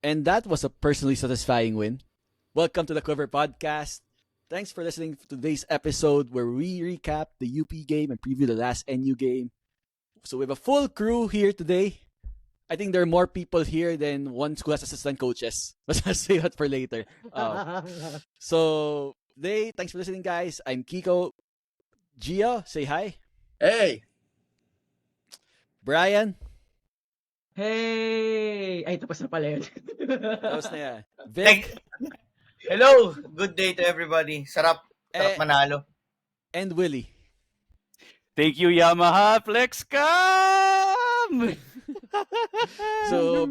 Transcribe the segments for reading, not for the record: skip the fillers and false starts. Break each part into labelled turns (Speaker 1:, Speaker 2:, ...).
Speaker 1: And that was a personally satisfying win. Welcome to the Quiver podcast. Thanks for listening to today's episode where we recap the UP game and preview the last NU game. So we have a full crew here today. I think there are more people here than one school has assistant coaches. But I'll say that for later. So today, thanks for listening, guys. I'm Kiko. Gio, say hi.
Speaker 2: Hey!
Speaker 1: Brian.
Speaker 3: Hey! Ay, tapos na pala yun.
Speaker 1: Tapos na yan. Vic.
Speaker 2: Hello! Good day to everybody. Sarap manalo.
Speaker 1: And Willie.
Speaker 4: Thank you, Yamaha FlexCam!
Speaker 1: So,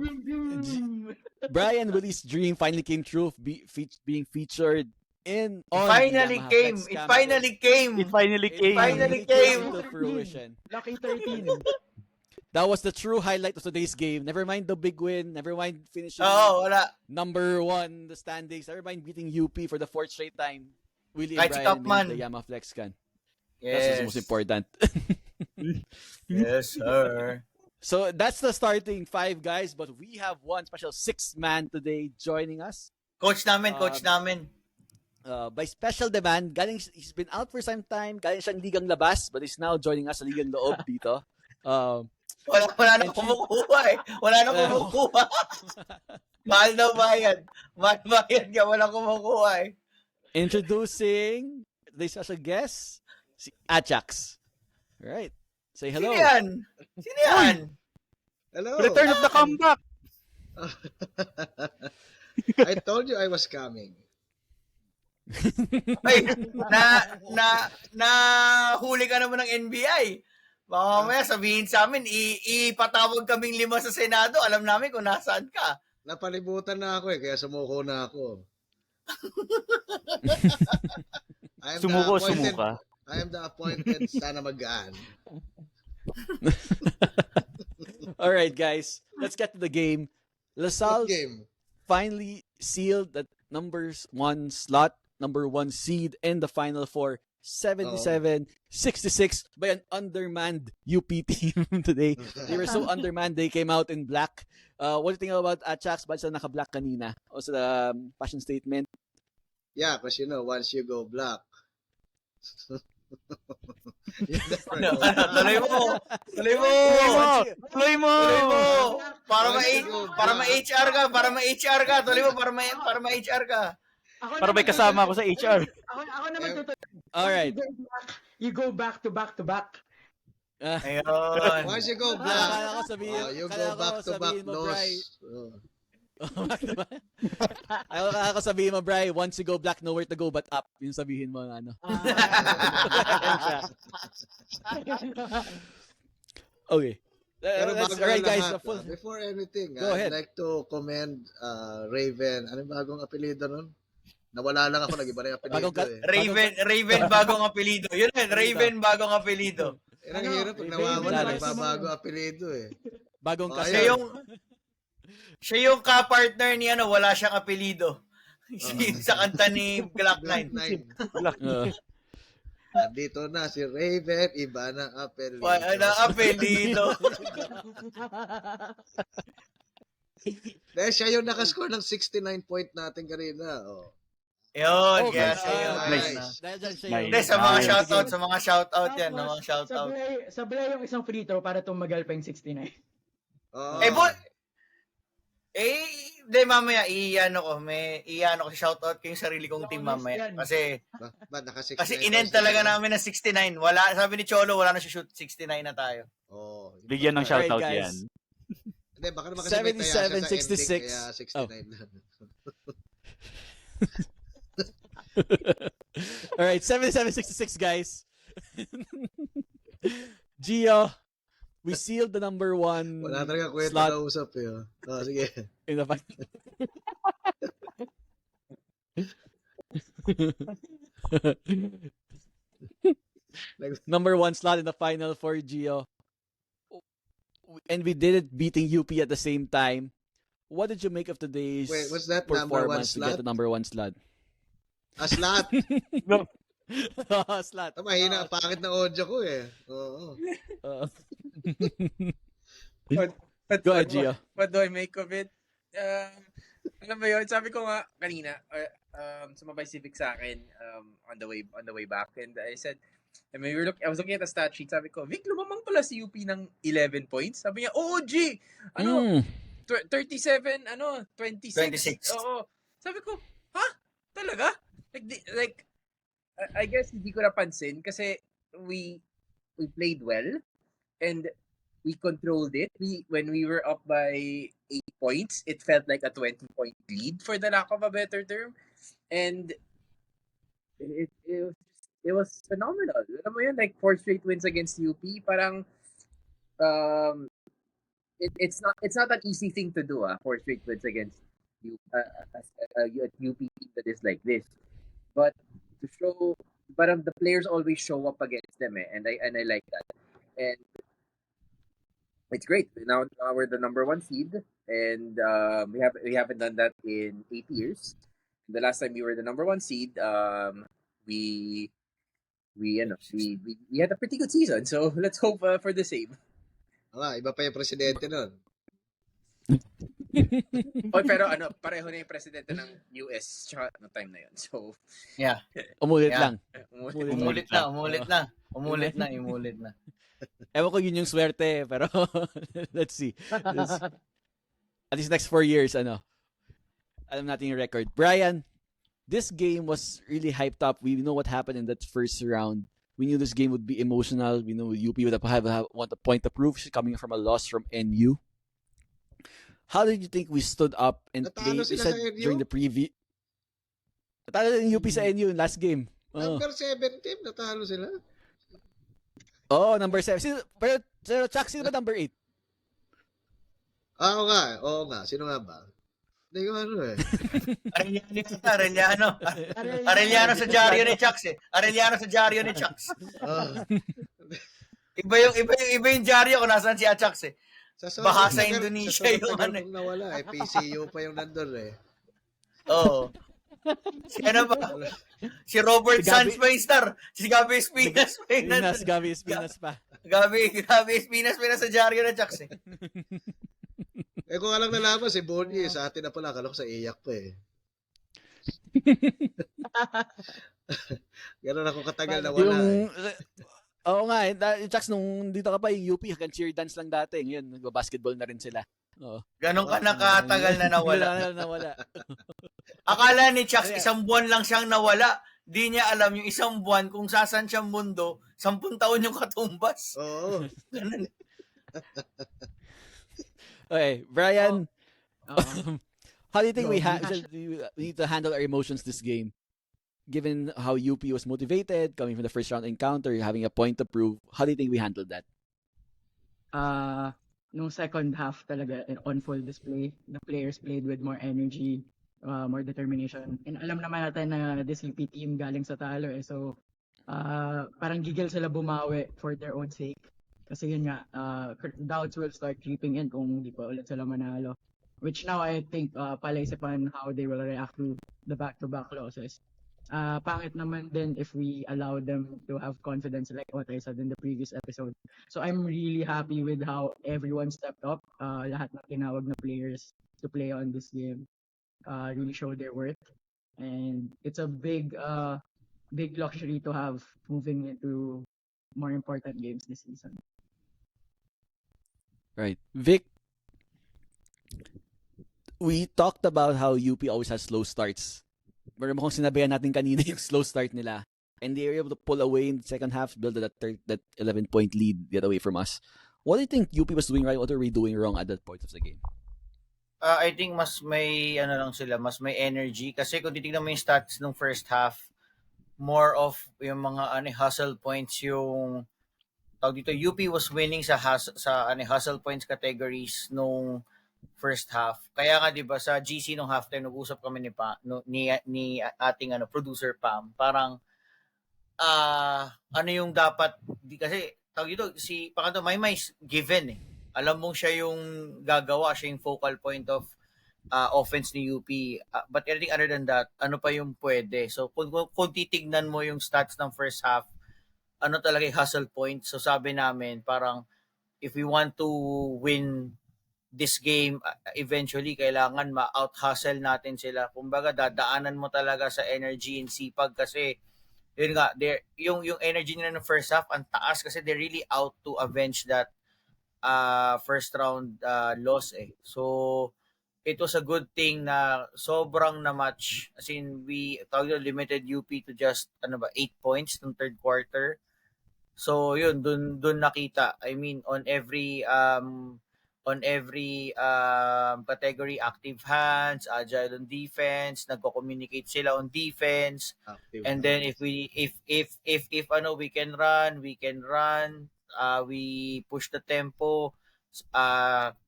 Speaker 1: Brian Willie's dream finally came true of being featured in
Speaker 2: It finally came
Speaker 1: to fruition.
Speaker 3: Lucky 13.
Speaker 1: That was the true highlight of today's game. Never mind the big win. Never mind finishing number 1 in the standings. Never mind beating UP for the 4th straight time. Willie and Brian made the Yamaha FlexCam.
Speaker 2: Yes.
Speaker 1: That's the most important.
Speaker 2: Yes, sir.
Speaker 1: So that's the starting 5 guys, but we have one special 6th man today joining us.
Speaker 2: Coach namin.
Speaker 1: By special demand, he's been out for some time. Galing siyang ligang labas, but he's now joining us sa ligang loob dito.
Speaker 2: Wala na kumukuha eh. Mahal daw bayad. Mahal bayad ka, wala kumukuha eh.
Speaker 1: Introducing the special guest, si Ajax. Alright. Say hello.
Speaker 2: Sino yan?
Speaker 5: Hello.
Speaker 4: Return of the comeback.
Speaker 5: I told you I was coming.
Speaker 2: Ay, huli ka naman ng NBI. Baka mamaya sabihin sa amin, ipatawag kaming 5 sa Senado. Alam namin kung nasaan ka.
Speaker 5: Napalibutan na ako kaya sumuko na ako.
Speaker 4: Sumuka.
Speaker 5: I am the appointed sana magaan.
Speaker 1: Alright, guys. Let's get to the game. LaSalle
Speaker 5: game.
Speaker 1: finally sealed the number 1 slot, number 1 seed in the Final Four. 77-66 by an undermanned UP team today. They were so undermanned, they came out in black. What do you think about Ajax? Ba't sila naka-black kanina? Also the fashion statement?
Speaker 5: Yeah, because once you go black.
Speaker 2: Tuloy mo. Para ma-HR ka. Tuloy mo, para ma-HR ka.
Speaker 4: Para may kasama ako sa HR.
Speaker 3: Ako naman tutuloy.
Speaker 1: Alright.
Speaker 3: You go back to back to back.
Speaker 2: Ayun.
Speaker 5: Once you go black, you go back to back nose.
Speaker 1: Ako sabihin mo, Bri, once you go black, nowhere to go but up. Yung sabihin mo, ano. Okay.
Speaker 5: Pero
Speaker 1: Alright, guys.
Speaker 5: Before anything,
Speaker 1: Go ahead.
Speaker 5: I'd like to commend Raven. Anong bagong apelido nun? Nawala lang ako, nag-iba na yung apelido
Speaker 2: Raven bagong apelido. Yun Raven bagong apelido.
Speaker 5: Ang hirap pag nawawala, nagbabago apelido eh.
Speaker 1: Bagong kasi.
Speaker 2: Siya yung ka-partner ni wala siyang apelido. Sa kanta ni Glock 9.
Speaker 5: Dito na si Raven, iba na apelido.
Speaker 2: Wala na apelido.
Speaker 5: Dahil siya yung nakascore ng 69 point natin kanina.
Speaker 2: Yun, yes.
Speaker 5: Nice.
Speaker 2: Sa mga shoutout yan.
Speaker 3: Sablay yung isang free throw para tumagal pa yung 69.
Speaker 2: Mamaya, i-ano ko, shoutout ko yung sarili kong team mamaya. Kasi inend talaga namin ng 69. Sabi ni Cholo, wala na siya shoot, 69 na tayo.
Speaker 4: Bigyan ng shoutout yan.
Speaker 5: Hindi, baka naman kasi may taya siya sa ending, kaya 69 na.
Speaker 1: Alright, 77-66, guys. Gio, we sealed the number 1
Speaker 5: Wala talaga kwento
Speaker 1: slot
Speaker 5: na usap eh. Sige.
Speaker 1: in the final. Number 1 slot in the Final Four, Gio. And we did it beating UP at the same time. What did you make of today's
Speaker 5: what's that number 1
Speaker 1: performance to
Speaker 5: slot?
Speaker 1: get the number 1 slot?
Speaker 5: A slot?
Speaker 4: No.
Speaker 1: Slot.
Speaker 5: Mahina, pangit na audio ko eh. Oo.
Speaker 1: Go ahead, Gio.
Speaker 6: What do I make of it? Alam mo yun, sabi ko nga kanina, sumabay si Vic sa akin on the way back, and I said, I was looking at the stat sheet, sabi ko, Vic, lumamang pala si UP ng 11 points. Sabi niya, oo, G, 37, 26.
Speaker 2: 26.
Speaker 6: Oo. Sabi ko, ha? Talaga? I guess hindi ko napansin kasi we played well and we controlled it. When we were up by 8 points, it felt like a 20-point lead for the lack of a better term. And it was phenomenal. Alam mo yun, like 4 straight wins against UP, parang it's not an easy thing to do, 4 straight wins against a UP team that is like this. But to show, parang the players always show up against them, and I like that. And it's great. Now we're the number 1 seed, and we haven't done that in 8 years. The last time we were the number 1 seed, we had a pretty good season. So let's hope for the same.
Speaker 5: Iba pa yung presidente nun.
Speaker 6: Pero pareho na yung presidente ng US tsaka no time na yun. So
Speaker 2: yeah.
Speaker 1: Umulit lang.
Speaker 2: Umulit na.
Speaker 1: Ewan ko yun yung swerte, pero let's see. At least next 4 years, alam natin yung record. Brian, this game was really hyped up. We know what happened in that first round. We knew this game would be emotional. We knew UP would want a point to prove, coming from a loss from NU. How did you think we stood up and played? You said during the preview. Natalo yung UP sa NU last game.
Speaker 5: Number 7 team, natalo sila.
Speaker 1: Number 7. Pero Chuck, sino ba number 8?
Speaker 5: Oo nga. Sino nga ba? Hindi ko
Speaker 2: Arellano sa dyaryo ni Chucks eh. Arellano sa dyaryo ni Chucks. Iba yung dyaryo kung nasaan si Chucks eh. Baha sa Indonesia yung
Speaker 5: nawala eh. PCU pa yung nandun eh.
Speaker 2: Oo. Si ba? Si Robert Sanz pa yung star. Si Gabi Espinas pa yung nandun.
Speaker 1: Gabi Espinas pa.
Speaker 2: Gabi Espinas pa sa dyaryo ni Chucks eh.
Speaker 5: Kung alang nalaman si Bonnie, sa atin na pala, kalok sa iyak pa eh. Gano'n ako katagal na wala
Speaker 1: Oo nga, Chucks, nung dito ka pa, yung UP, hanggang cheer dance lang dati. Ngayon, nagbabasketball na rin sila.
Speaker 2: Ganon ka nakatagal na nawala. Akala ni Chucks, isang buwan lang siyang nawala. Di niya alam yung isang buwan kung saan siyang mundo, 10 taon yung katumbas.
Speaker 5: Oo.
Speaker 2: Ganon.
Speaker 1: Okay, Brian, how do you think we need to handle our emotions this game? Given how UP was motivated, coming from the first round encounter, having a point to prove, how do you think we handled that?
Speaker 3: Nung second half talaga, on full display, the players played with more energy, more determination. And alam naman natin na this UP team galing sa talo eh. So, parang gigil sila bumawi for their own sake. Kasi yun nga, doubts will start creeping in kung hindi pa ulit sila manalo. Which now I think palaisipan how they will react to the back-to-back losses. Pangit naman din if we allow them to have confidence like what I said in the previous episode. So I'm really happy with how everyone stepped up. Lahat na tinawag na players to play on this game really showed their worth. And it's a big luxury to have moving into more important games this season.
Speaker 1: Right. Vic, we talked about how UP always has slow starts. Pero mukhang sinabayan natin kanina yung slow start nila. And they were able to pull away in the second half, build that 11-point lead, get away from us. What do you think UP was doing right? What are we doing wrong at that point of the game?
Speaker 2: I think mas may energy. Kasi kung titignan mo yung stats ng first half, more of yung mga hustle points yung dito, UP was winning sa hustle points categories nung first half. Kaya nga 'di ba sa GC nung halftime nag-usap kami ni ating producer Pam, parang yung dapat kasi dito si Pakanto may given eh. Alam mong siya yung gagawa, siya yung focal point of offense ni UP. But anything other than that, ano pa yung pwede? So kung titignan mo yung stats ng first half, talaga yung hustle points. So sabi namin, parang if we want to win this game, eventually, kailangan ma-out-hustle natin sila. Kumbaga, dadaanan mo talaga sa energy and sipag kasi, yun nga, yung energy nila ng first half, ang taas kasi they're really out to avenge that first round loss eh. So, it was a good thing na sobrang na-match. As in, we limited UP to just 8 points ng third quarter. So, yun, dun nakita. I mean, on every category, active hands, agile on defense, nagko-communicate sila on defense.
Speaker 5: Active
Speaker 2: And then if we can run, we push the tempo,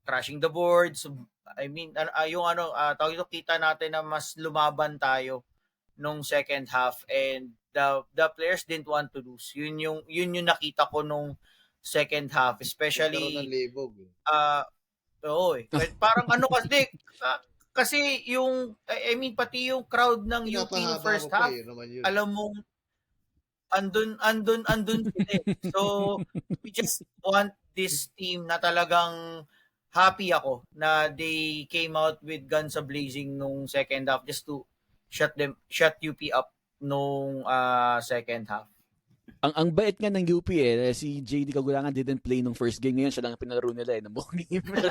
Speaker 2: crashing the boards. I mean, kita natin na mas lumaban tayo nung second half, and the players didn't want to lose. Yun yung nakita ko nung second half, especially
Speaker 5: libog.
Speaker 2: Oo eh. Parang kasi yung I mean pati yung crowd ng UP yung first half, alam mong andun sila eh. So we just want this team na talagang happy ako na they came out with guns a-blazing nung second half just to shut UP up nung second half.
Speaker 1: Ang bait nga ng UP eh, si JD Cagulangan didn't play nung first game. Ngayon siya lang pinalaro nila eh, ng buong game. Siya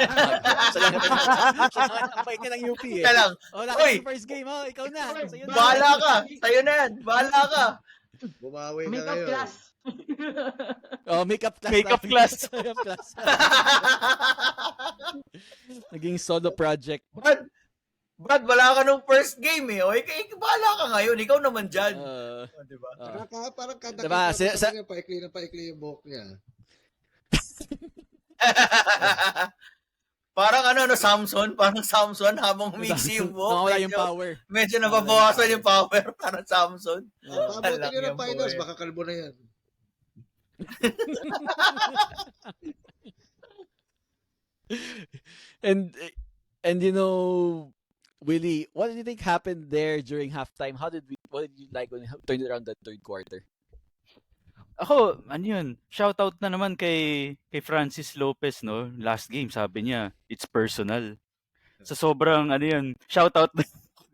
Speaker 1: lang ang bait nga ng UP eh.
Speaker 2: Siya lang.
Speaker 1: Oy, first game, ikaw na. Sa'yo na.
Speaker 2: Bahala ka. Sa'yo na yan. Bahala ka.
Speaker 5: Bumawi ka
Speaker 3: Makeup
Speaker 5: ngayon.
Speaker 3: class.
Speaker 1: Makeup class.
Speaker 4: Makeup class.
Speaker 1: Makeup class. Naging solo project.
Speaker 2: Brad, wala ka nung first game eh. O, bahala ka ngayon. Ikaw naman dyan. Diba?
Speaker 5: Parang kada
Speaker 1: Diba?
Speaker 5: paikli yung buhok niya.
Speaker 2: Parang Samson. Parang Samson habang umiksi yung buhok.
Speaker 1: Nawawala yung power.
Speaker 2: Medyo nababawasan yung power. Parang Samson.
Speaker 5: Pabuti nyo ng finals, baka kalbo na yan.
Speaker 1: And you know, Willie, what did you think happened there during halftime? What did you like when you turned around the third quarter?
Speaker 4: Ako, shoutout na naman kay Francis Lopez, no? Last game, sabi niya, it's personal. Sa sobrang, shoutout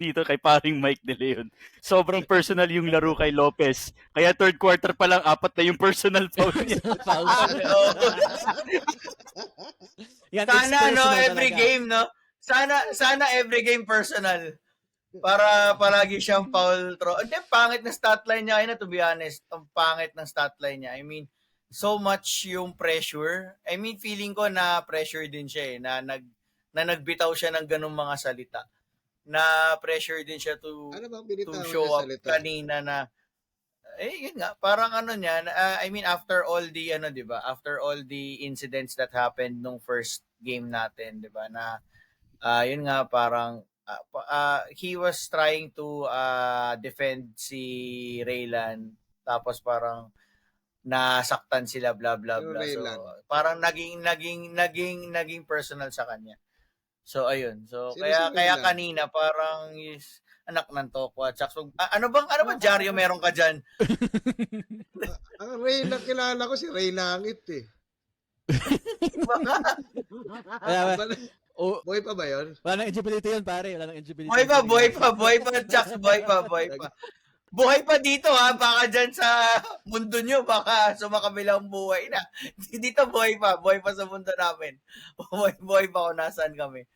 Speaker 4: dito kay paring Mike De Leon. Sobrang personal yung laro kay Lopez. Kaya third quarter pa lang, 4 na yung personal foul niya.
Speaker 2: Sana, every game, no? Sana every game personal. Para palagi siyang foul throw. Hindi, pangit na statline niya. To be honest, ang pangit ng statline niya. I mean, so much yung pressure. I mean, feeling ko na pressure din siya eh. Na nagbitaw siya ng ganung mga salita. Na pressure din siya to show up kanina na yun nga, parang niya, I mean, after all the, diba? After all the incidents that happened nung first game natin, diba? Na yun nga, parang he was trying to defend si Raylan, tapos parang nasaktan sila, blah blah blah. So parang naging personal sa kanya. So ayun. So kaya kanina parang anak ng tokwa. Ano bang dyaryo meron ka diyan?
Speaker 5: Ang Raylan kilala ko si Ray Langit eh. Boy pa ba yun?
Speaker 1: Wala nang eligibility yun, pare. Wala nang eligibility.
Speaker 2: Buhay pa, Chucks. Buhay pa. Buhay pa dito ha. Baka dyan sa mundo nyo, baka sumakabilang buhay na. Dito buhay pa sa mundo namin. Buhay pa kung nasaan kami.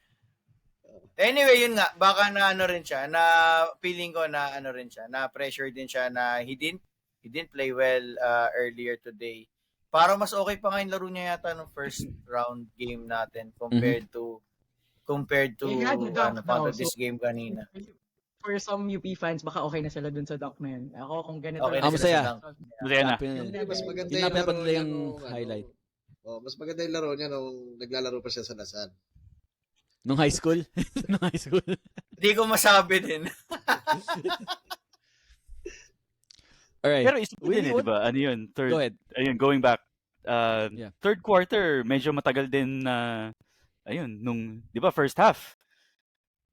Speaker 2: Anyway, yun nga. Baka na rin siya. Na feeling ko na rin siya. Na pressure din siya na he didn't play well earlier today. Parang mas okay pa nga yung laro niya yata ng first round game natin compared to this game kanina.
Speaker 3: For some UP fans, baka okay na sila dun sa dunk na yun. Ako, kung ganito.
Speaker 2: Okay
Speaker 3: na
Speaker 1: masaya.
Speaker 4: Masaya na.
Speaker 5: Mas maganda
Speaker 1: Hindi
Speaker 5: yung laro
Speaker 1: na
Speaker 5: niya
Speaker 1: yung
Speaker 5: nung,
Speaker 1: highlight.
Speaker 5: mas maganda yung laro niya nung naglalaro pa siya sa Lasan.
Speaker 1: Nung high school?
Speaker 2: Hindi ko masabi din.
Speaker 1: Alright.
Speaker 4: Pero isip ko din di ba? Third,
Speaker 1: Go ahead.
Speaker 4: Going back.
Speaker 1: Yeah.
Speaker 4: Third quarter, medyo matagal din na, nung, di ba, first half.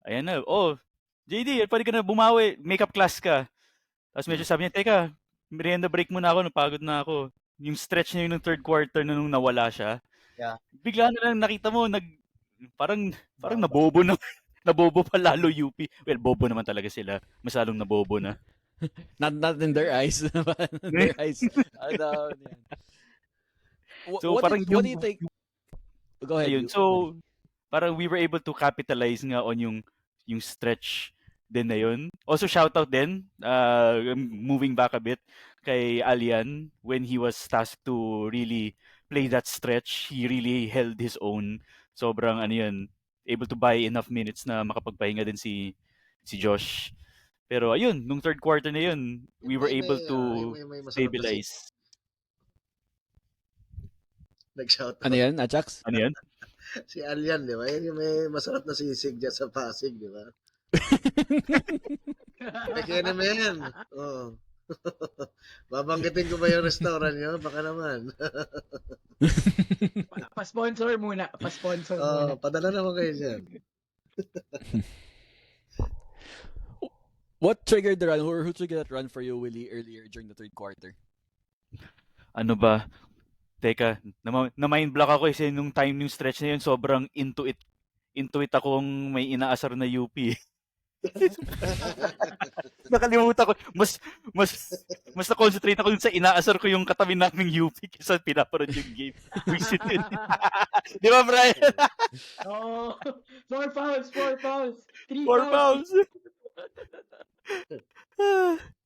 Speaker 4: Ayan na, JD, pwede ka na bumawi, makeup class ka. Tapos medyo sabi niya, teka, merienda break muna ako, napagod na ako. Yung stretch niya yung third quarter na nung nawala siya.
Speaker 2: Yeah.
Speaker 4: Bigla na lang nakita mo, parang
Speaker 2: Baba.
Speaker 4: nabobo na. Nabobo pa lalo UP. Well, bobo naman talaga sila. Masalong nabobo na.
Speaker 1: Not in their eyes. In their eyes. Ano, yan.
Speaker 4: So parang
Speaker 1: What do you think? Go ahead.
Speaker 4: ayun. So parang we were able to capitalize nga on yung stretch din na yun. Also shoutout din, moving back a bit, kay Alian when he was tasked to really play that stretch. He really held his own. Sobrang ano yun, able to buy enough minutes na makapagpahinga din si Josh. Pero ayun, nung third quarter na yun, we were able to
Speaker 5: may masarap na
Speaker 4: stabilize.
Speaker 5: Nag-shout
Speaker 1: Ano yan, Ajax?
Speaker 4: Ano yan?
Speaker 5: Si Alian, di ba? Yan yung may masarap na sisig dyan sa Pasig, di ba? Kaya naman. Oo. Babanggitin ko ba yung restaurant nyo? Baka naman.
Speaker 3: Pa-sponsor muna. Pa-sponsor muna.
Speaker 5: Padala naman kayo dyan.
Speaker 1: What triggered the run? Who triggered that run for you, Willie, earlier during the third quarter?
Speaker 4: Ano ba? Teka, na-mind block ako kasi nung time yung stretch na yun, sobrang into it akong may inaasar na UP. Nakalimutan ko. Mas na-concentrate ako dun sa inaasar ko yung katabi naming UP kaysa pinaparod yung game. Visit yun. Di ba, Brian?
Speaker 3: Oh, 4 fouls. 3
Speaker 4: 4 fouls.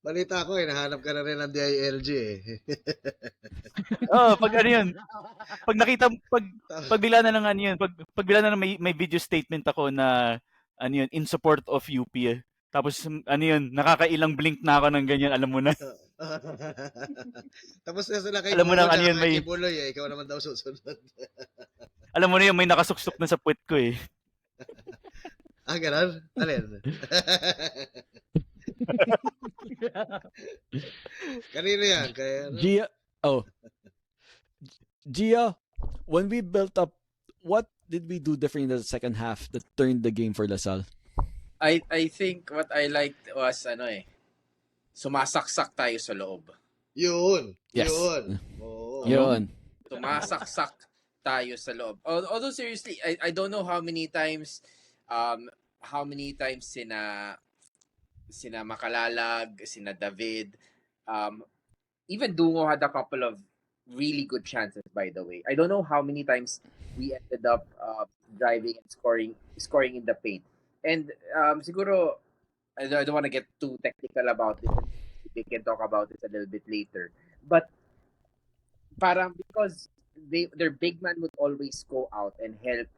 Speaker 5: Balita ko, nahanap ka na rin ng DILG eh.
Speaker 4: Pag ano yun, pag nakita, pag bigla na lang ano yun, pag bigla na lang may video statement ako na, ano yun, in support of UP eh. Tapos, ano yun, nakakailang blink na ako ng ganyan, alam mo na.
Speaker 5: Tapos na sila kay
Speaker 4: Alam mo na, ano yun,
Speaker 5: kay Buloy eh. Ikaw naman daw susunod.
Speaker 4: Alam mo na yun, may nakasuksok na sa puwet ko eh.
Speaker 5: Ganun? Alin? Kanino yan? Kaya, ano?
Speaker 1: Gia, when we built up, what did we do different in the second half that turned the game for Lasal?
Speaker 6: I think what I liked was sumasaksak tayo sa loob.
Speaker 5: Yun.
Speaker 1: Yes.
Speaker 5: Yun. Oo.
Speaker 1: Yun.
Speaker 6: Sumasaksak tayo sa loob. Although seriously, I don't know how many times sina Makalalag, sina David, even Dungo had a couple of really good chances, by the way. I don't know how many times we ended up driving and scoring in the paint. And siguro, I don't want to get too technical about it. We can talk about this a little bit later. But parang because their big man would always go out and help.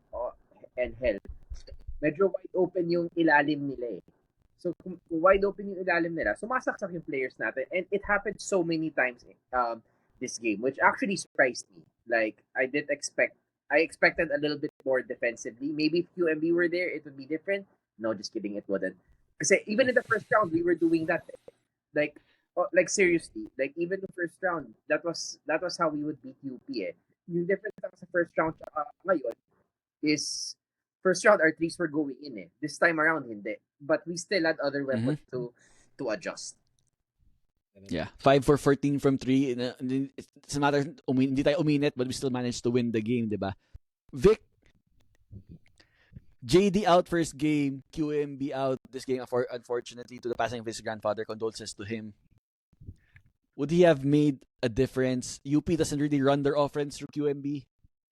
Speaker 6: Medyo wide open yung ilalim nila eh. So kung wide open yung ilalim nila, sumasaksak yung players natin. And it happened so many times this game, which actually surprised me. Like, I expected a little bit more defensively. Maybe if QMB were there, it would be different. No, just kidding, it wouldn't. Kasi even in the first round, we were doing that. Like seriously, like even the first round, that was how we would beat UP eh. Yung difference sa first round ngayon is first round our threes were going in eh. This time around hindi. But we still had other weapons to adjust.
Speaker 1: Yeah, 5 for 14 from 3. It's a matter, hindi tayo uminit, but we still managed to win the game, di ba? Vic, JD out first game, QMB out this game, unfortunately, to the passing of his grandfather. Condolences to him. Would he have made a difference? UP doesn't really run their offense through QMB.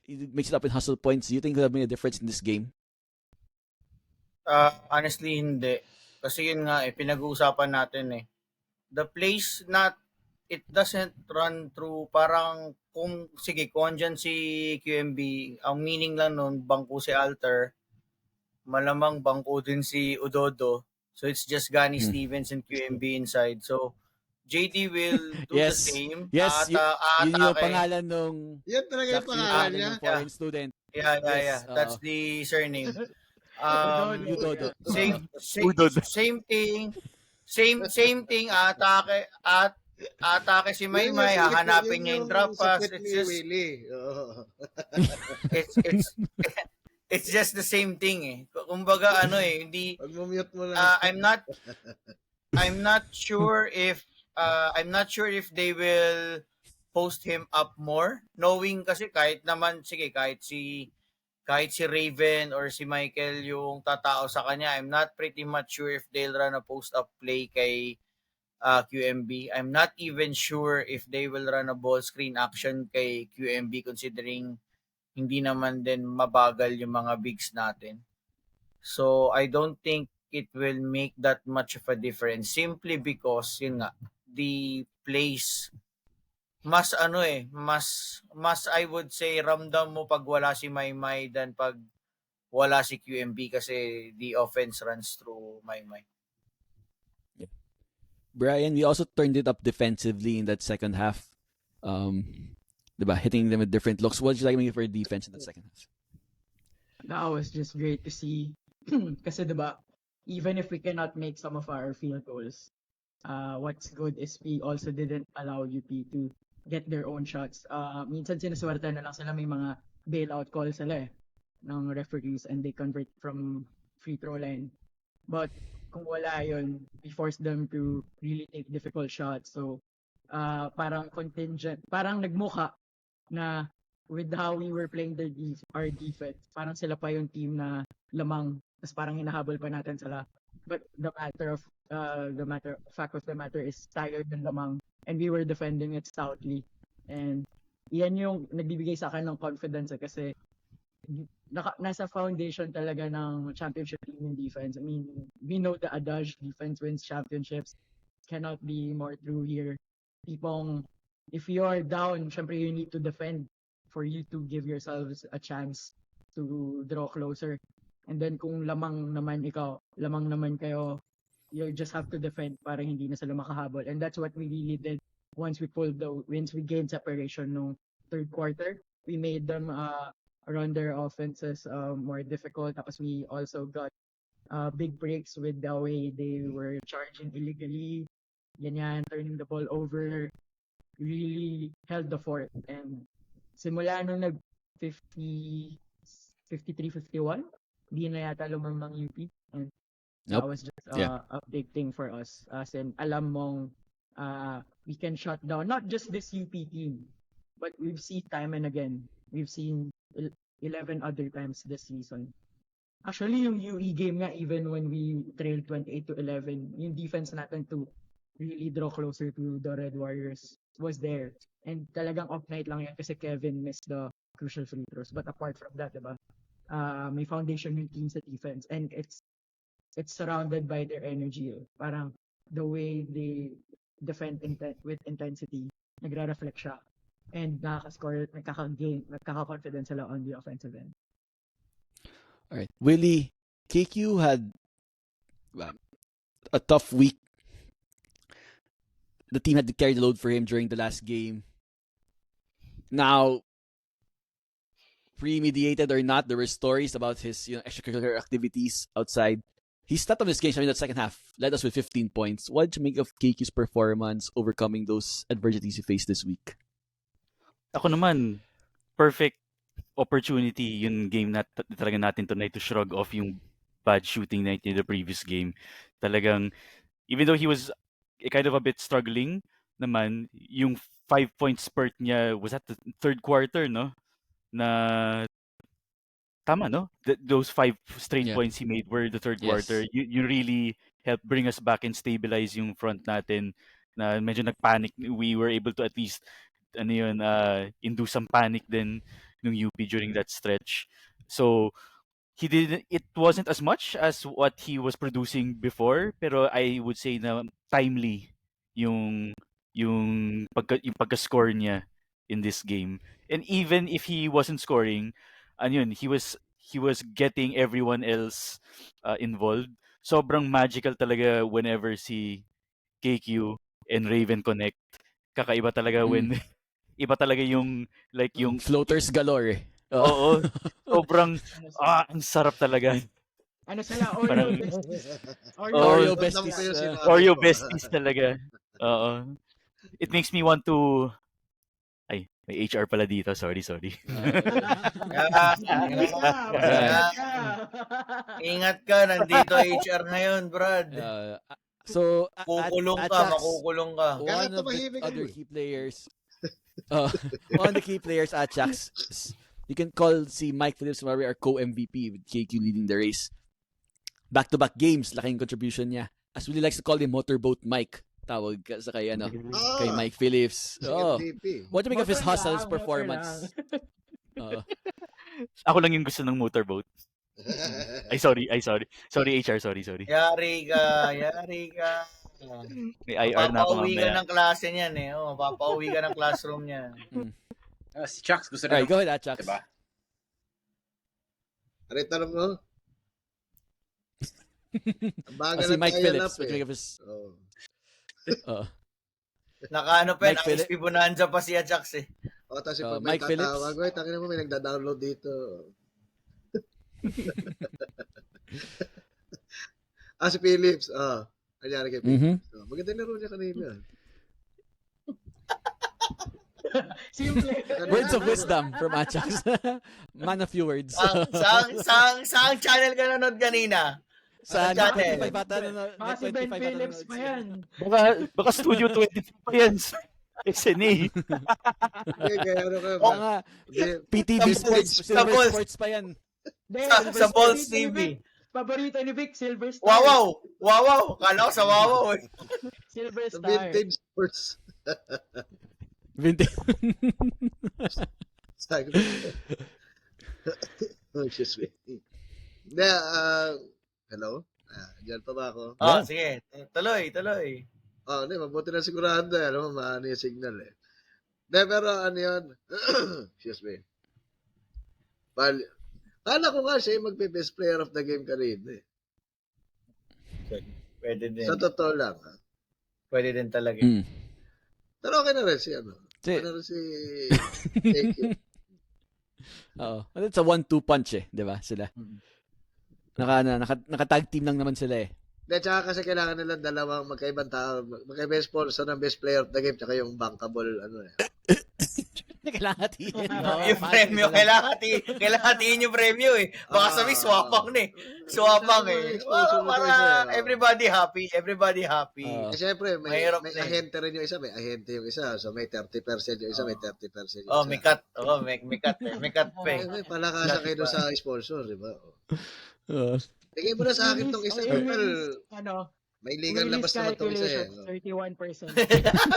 Speaker 1: It makes it up in hustle points. Do you think it would have made a difference in this game?
Speaker 2: Honestly, hindi. Kasi yun nga pinag-uusapan natin eh. The plays it doesn't run through parang kung andyan si QMB, ang meaning lang nun, bangko si Alter, malamang bangko din si Udodo. So it's just Gani Stevens and QMB inside. So JD will do the same.
Speaker 1: Yes, yun yung pangalan nung
Speaker 5: yan talaga yung pangalan niya.
Speaker 1: Foreign student.
Speaker 2: Yeah. That's the surname.
Speaker 1: Udodo.
Speaker 2: Same thing. Same thing. Atake si Maymay, hahanapin niya yung drop pass. It's just the same thing eh. Kumbaga hindi
Speaker 5: Pag-mute mo lang.
Speaker 2: I'm not sure if they will post him up more, knowing kasi kahit si kahit si Raven or si Michael yung tatao sa kanya, I'm not pretty much sure if they'll run a post-up play kay QMB. I'm not even sure if they will run a ball screen action kay QMB considering hindi naman din mabagal yung mga bigs natin. So, I don't think it will make that much of a difference simply because, yun nga, the plays mas I would say ramdam mo pag wala si Maymay than pag wala si QMB kasi the offense runs through Maymay.
Speaker 1: Brian, we also turned it up defensively in that second half. Diba? Hitting them with different looks. What did you like for defense in that second half?
Speaker 3: That was just great to see. Kasi diba, even if we cannot make some of our field goals, what's good is we also didn't allow UP to get their own shots. Minsan sinuswerte na lang sila, may mga bailout calls sila ng referees and they convert from free throw line. But kung wala yun, we forced them to really take difficult shots. So, parang contingent, parang nagmukha na with how we were playing our defense, parang sila pa yung team na lamang, tapos parang hinahabol pa natin sila. But the fact of the matter is tayo yung lamang and we were defending it stoutly. And yan yung nagbibigay sa akin ng confidence kasi nasa foundation talaga ng championship team in defense. I mean, we know the adage, defense wins championships. Cannot be more true here. Tipong, if you are down, syempre you need to defend for you to give yourselves a chance to draw closer. And then kung lamang naman kayo, you just have to defend para hindi na sila makahabol. And that's what we really did once we gained separation no third quarter. We made them run their offenses more difficult. Tapos we also got big breaks with the way they were charging illegally, ganyan, turning the ball over, really held the fort. And simula nung nag 53-51, di na yata lumamang UP. And that was just a big thing for us. As in, alam mong we can shut down not just this UP team, but we've seen time and again. We've seen 11 other times this season. Actually, yung UE game nga, even when we trailed 28-11, yung defense natin to really draw closer to the Red Warriors was there. And talagang off night lang yan kasi Kevin missed the crucial free throws. But apart from that, diba, may foundation yung team sa defense. And it's surrounded by their energy. Parang the way they defend with intensity, nagre-reflect siya. And nakaka-score, nagkaka-confidence sila on the offensive end.
Speaker 1: All right. Willie, KQ had a tough week. The team had to carry the load for him during the last game. Now, premeditated or not, there were stories about his extracurricular activities outside. He stepped up his game in that second half, led us with 15 points. What did you make of KQ's performance overcoming those adversities he faced this week?
Speaker 4: Ako naman, perfect opportunity yung game talaga natin tonight to shrug off yung bad shooting night in the previous game. Talagang, even though he was kind of a bit struggling naman, yung 5-point spurt niya was at the third quarter, no? Na tama, no? Those 5 straight points he made were the third quarter. You really helped bring us back and stabilize yung front natin na medyo nagpanic. We were able to at least induce some panic din ng UP during that stretch. So it wasn't as much as what he was producing before, pero I would say na timely yung pagka-score niya in this game. And even if he wasn't scoring, he was getting everyone else involved. Sobrang magical talaga whenever si KQ and Raven connect. Kakaiba talaga when iba talaga yung yung
Speaker 1: floaters galore.
Speaker 4: Oo. Sobrang ang sarap talaga.
Speaker 3: Ano sila? Oreo besties.
Speaker 1: Oreo besties.
Speaker 4: Oreo besties talaga. Oo. It makes me want to may HR pala dito. Sorry.
Speaker 2: Ingat ka, nandito HR ngayon, Brad.
Speaker 1: So,
Speaker 2: makukulong ka.
Speaker 1: One of the other key players, one of the key players, Ajax, you can call si Mike Phillips our co-MVP with KQ leading the race. Back-to-back games, laking contribution niya. As Willie likes to call him Motorboat Mike. Tawag sa kay kay Mike Phillips.
Speaker 5: Si
Speaker 1: Oh.
Speaker 5: MVP.
Speaker 1: What do you make of his
Speaker 3: Motor
Speaker 1: hustles
Speaker 3: lang,
Speaker 1: performance?
Speaker 4: Ako lang yung gusto ng motorboat. Ay, sorry. Sorry, HR. Sorry.
Speaker 2: Yari ka.
Speaker 4: May IR na ako
Speaker 2: Mapapauwi ka
Speaker 4: mamaya.
Speaker 2: ng klase niyan eh. Mapapauwi ka ng classroom niyan.
Speaker 6: Si Chucks gusto
Speaker 1: Alright,
Speaker 6: rin.
Speaker 1: go ahead, Chucks.
Speaker 6: Diba?
Speaker 5: Ano yung tanong mo? Ang bagal
Speaker 1: Si
Speaker 5: ng
Speaker 1: Mike
Speaker 5: kaya
Speaker 1: Phillips.
Speaker 5: lap
Speaker 1: What do you make of his...
Speaker 2: Nakaano pa yun,
Speaker 1: Mike Phillips.
Speaker 2: XP Bonanza pa siya, Chucks eh.
Speaker 5: Tapos pag
Speaker 1: Mike
Speaker 5: may
Speaker 1: Phillips.
Speaker 5: tatawag, tangin mo, may nagda-download dito. Si Phillips. Kanyari kay Phillips. Maganda yung laro niya kanina.
Speaker 3: Simple.
Speaker 1: Words of wisdom from Achax. Man of few words.
Speaker 2: Saang channel ka nanood kanina?
Speaker 1: Sa
Speaker 2: channel?
Speaker 1: 25 bata na
Speaker 3: Baka si Ben Phillips pa yan.
Speaker 4: Baka Studio 23 pa yan. SNA.
Speaker 5: Okay, kaya ano ka.
Speaker 1: Mga PTV Sports, Silver
Speaker 2: Tapos-
Speaker 1: Sports pa yan.
Speaker 2: Sa Balls TV.
Speaker 3: Paborito ni Vic, Silver Star.
Speaker 2: Wawaw. Kala ko sa wawaw eh.
Speaker 3: Silver
Speaker 5: Sa
Speaker 3: Star.
Speaker 5: vintage sports.
Speaker 1: Vintage.
Speaker 5: Sabi ko. Excuse me. Hindi, hello? Diyan pa ba ako?
Speaker 2: Sige. Tuloy.
Speaker 5: Hindi, mabuti na sigurado. Alam mo, maano yung signal eh. Hindi, pero ano yun? Excuse me. Kala ko nga siya yung magbe-best player of the game kanina eh.
Speaker 2: Pwede din.
Speaker 5: Sa totoo lang.
Speaker 2: Pwede din talaga.
Speaker 5: Pero okay na rin si ano. Okay na rin si AQ.
Speaker 1: Oo. It's a 1-2 punch eh, 'di ba? Sila. Naka-tag team lang naman sila eh.
Speaker 5: Hindi, tsaka kasi kailangan nila dalawang magkaibang tao. Magkaibang sponsor ng best player of the game tsaka yung bankable ano eh.
Speaker 1: Kailangan hatiin.
Speaker 2: Yung premyo, kailangan hatiin yung premyo eh. Baka sabi, swapang na eh. Swapang eh. Para everybody happy.
Speaker 5: Eh, syempre, may
Speaker 2: Mahirap na eh.
Speaker 5: ahente rin yung isa. May ahente yung isa. So, may 30% yung isa, may 30% yung isa.
Speaker 2: May cut. May cut eh. May cut pa eh.
Speaker 5: May palakasan kayo doon sa sponsor, di ba? Bigay mo na sa akin tong isa.
Speaker 3: Yung
Speaker 5: Total,
Speaker 3: ano,
Speaker 5: may legal labas naman tong isa eh.
Speaker 3: calculation, 31%.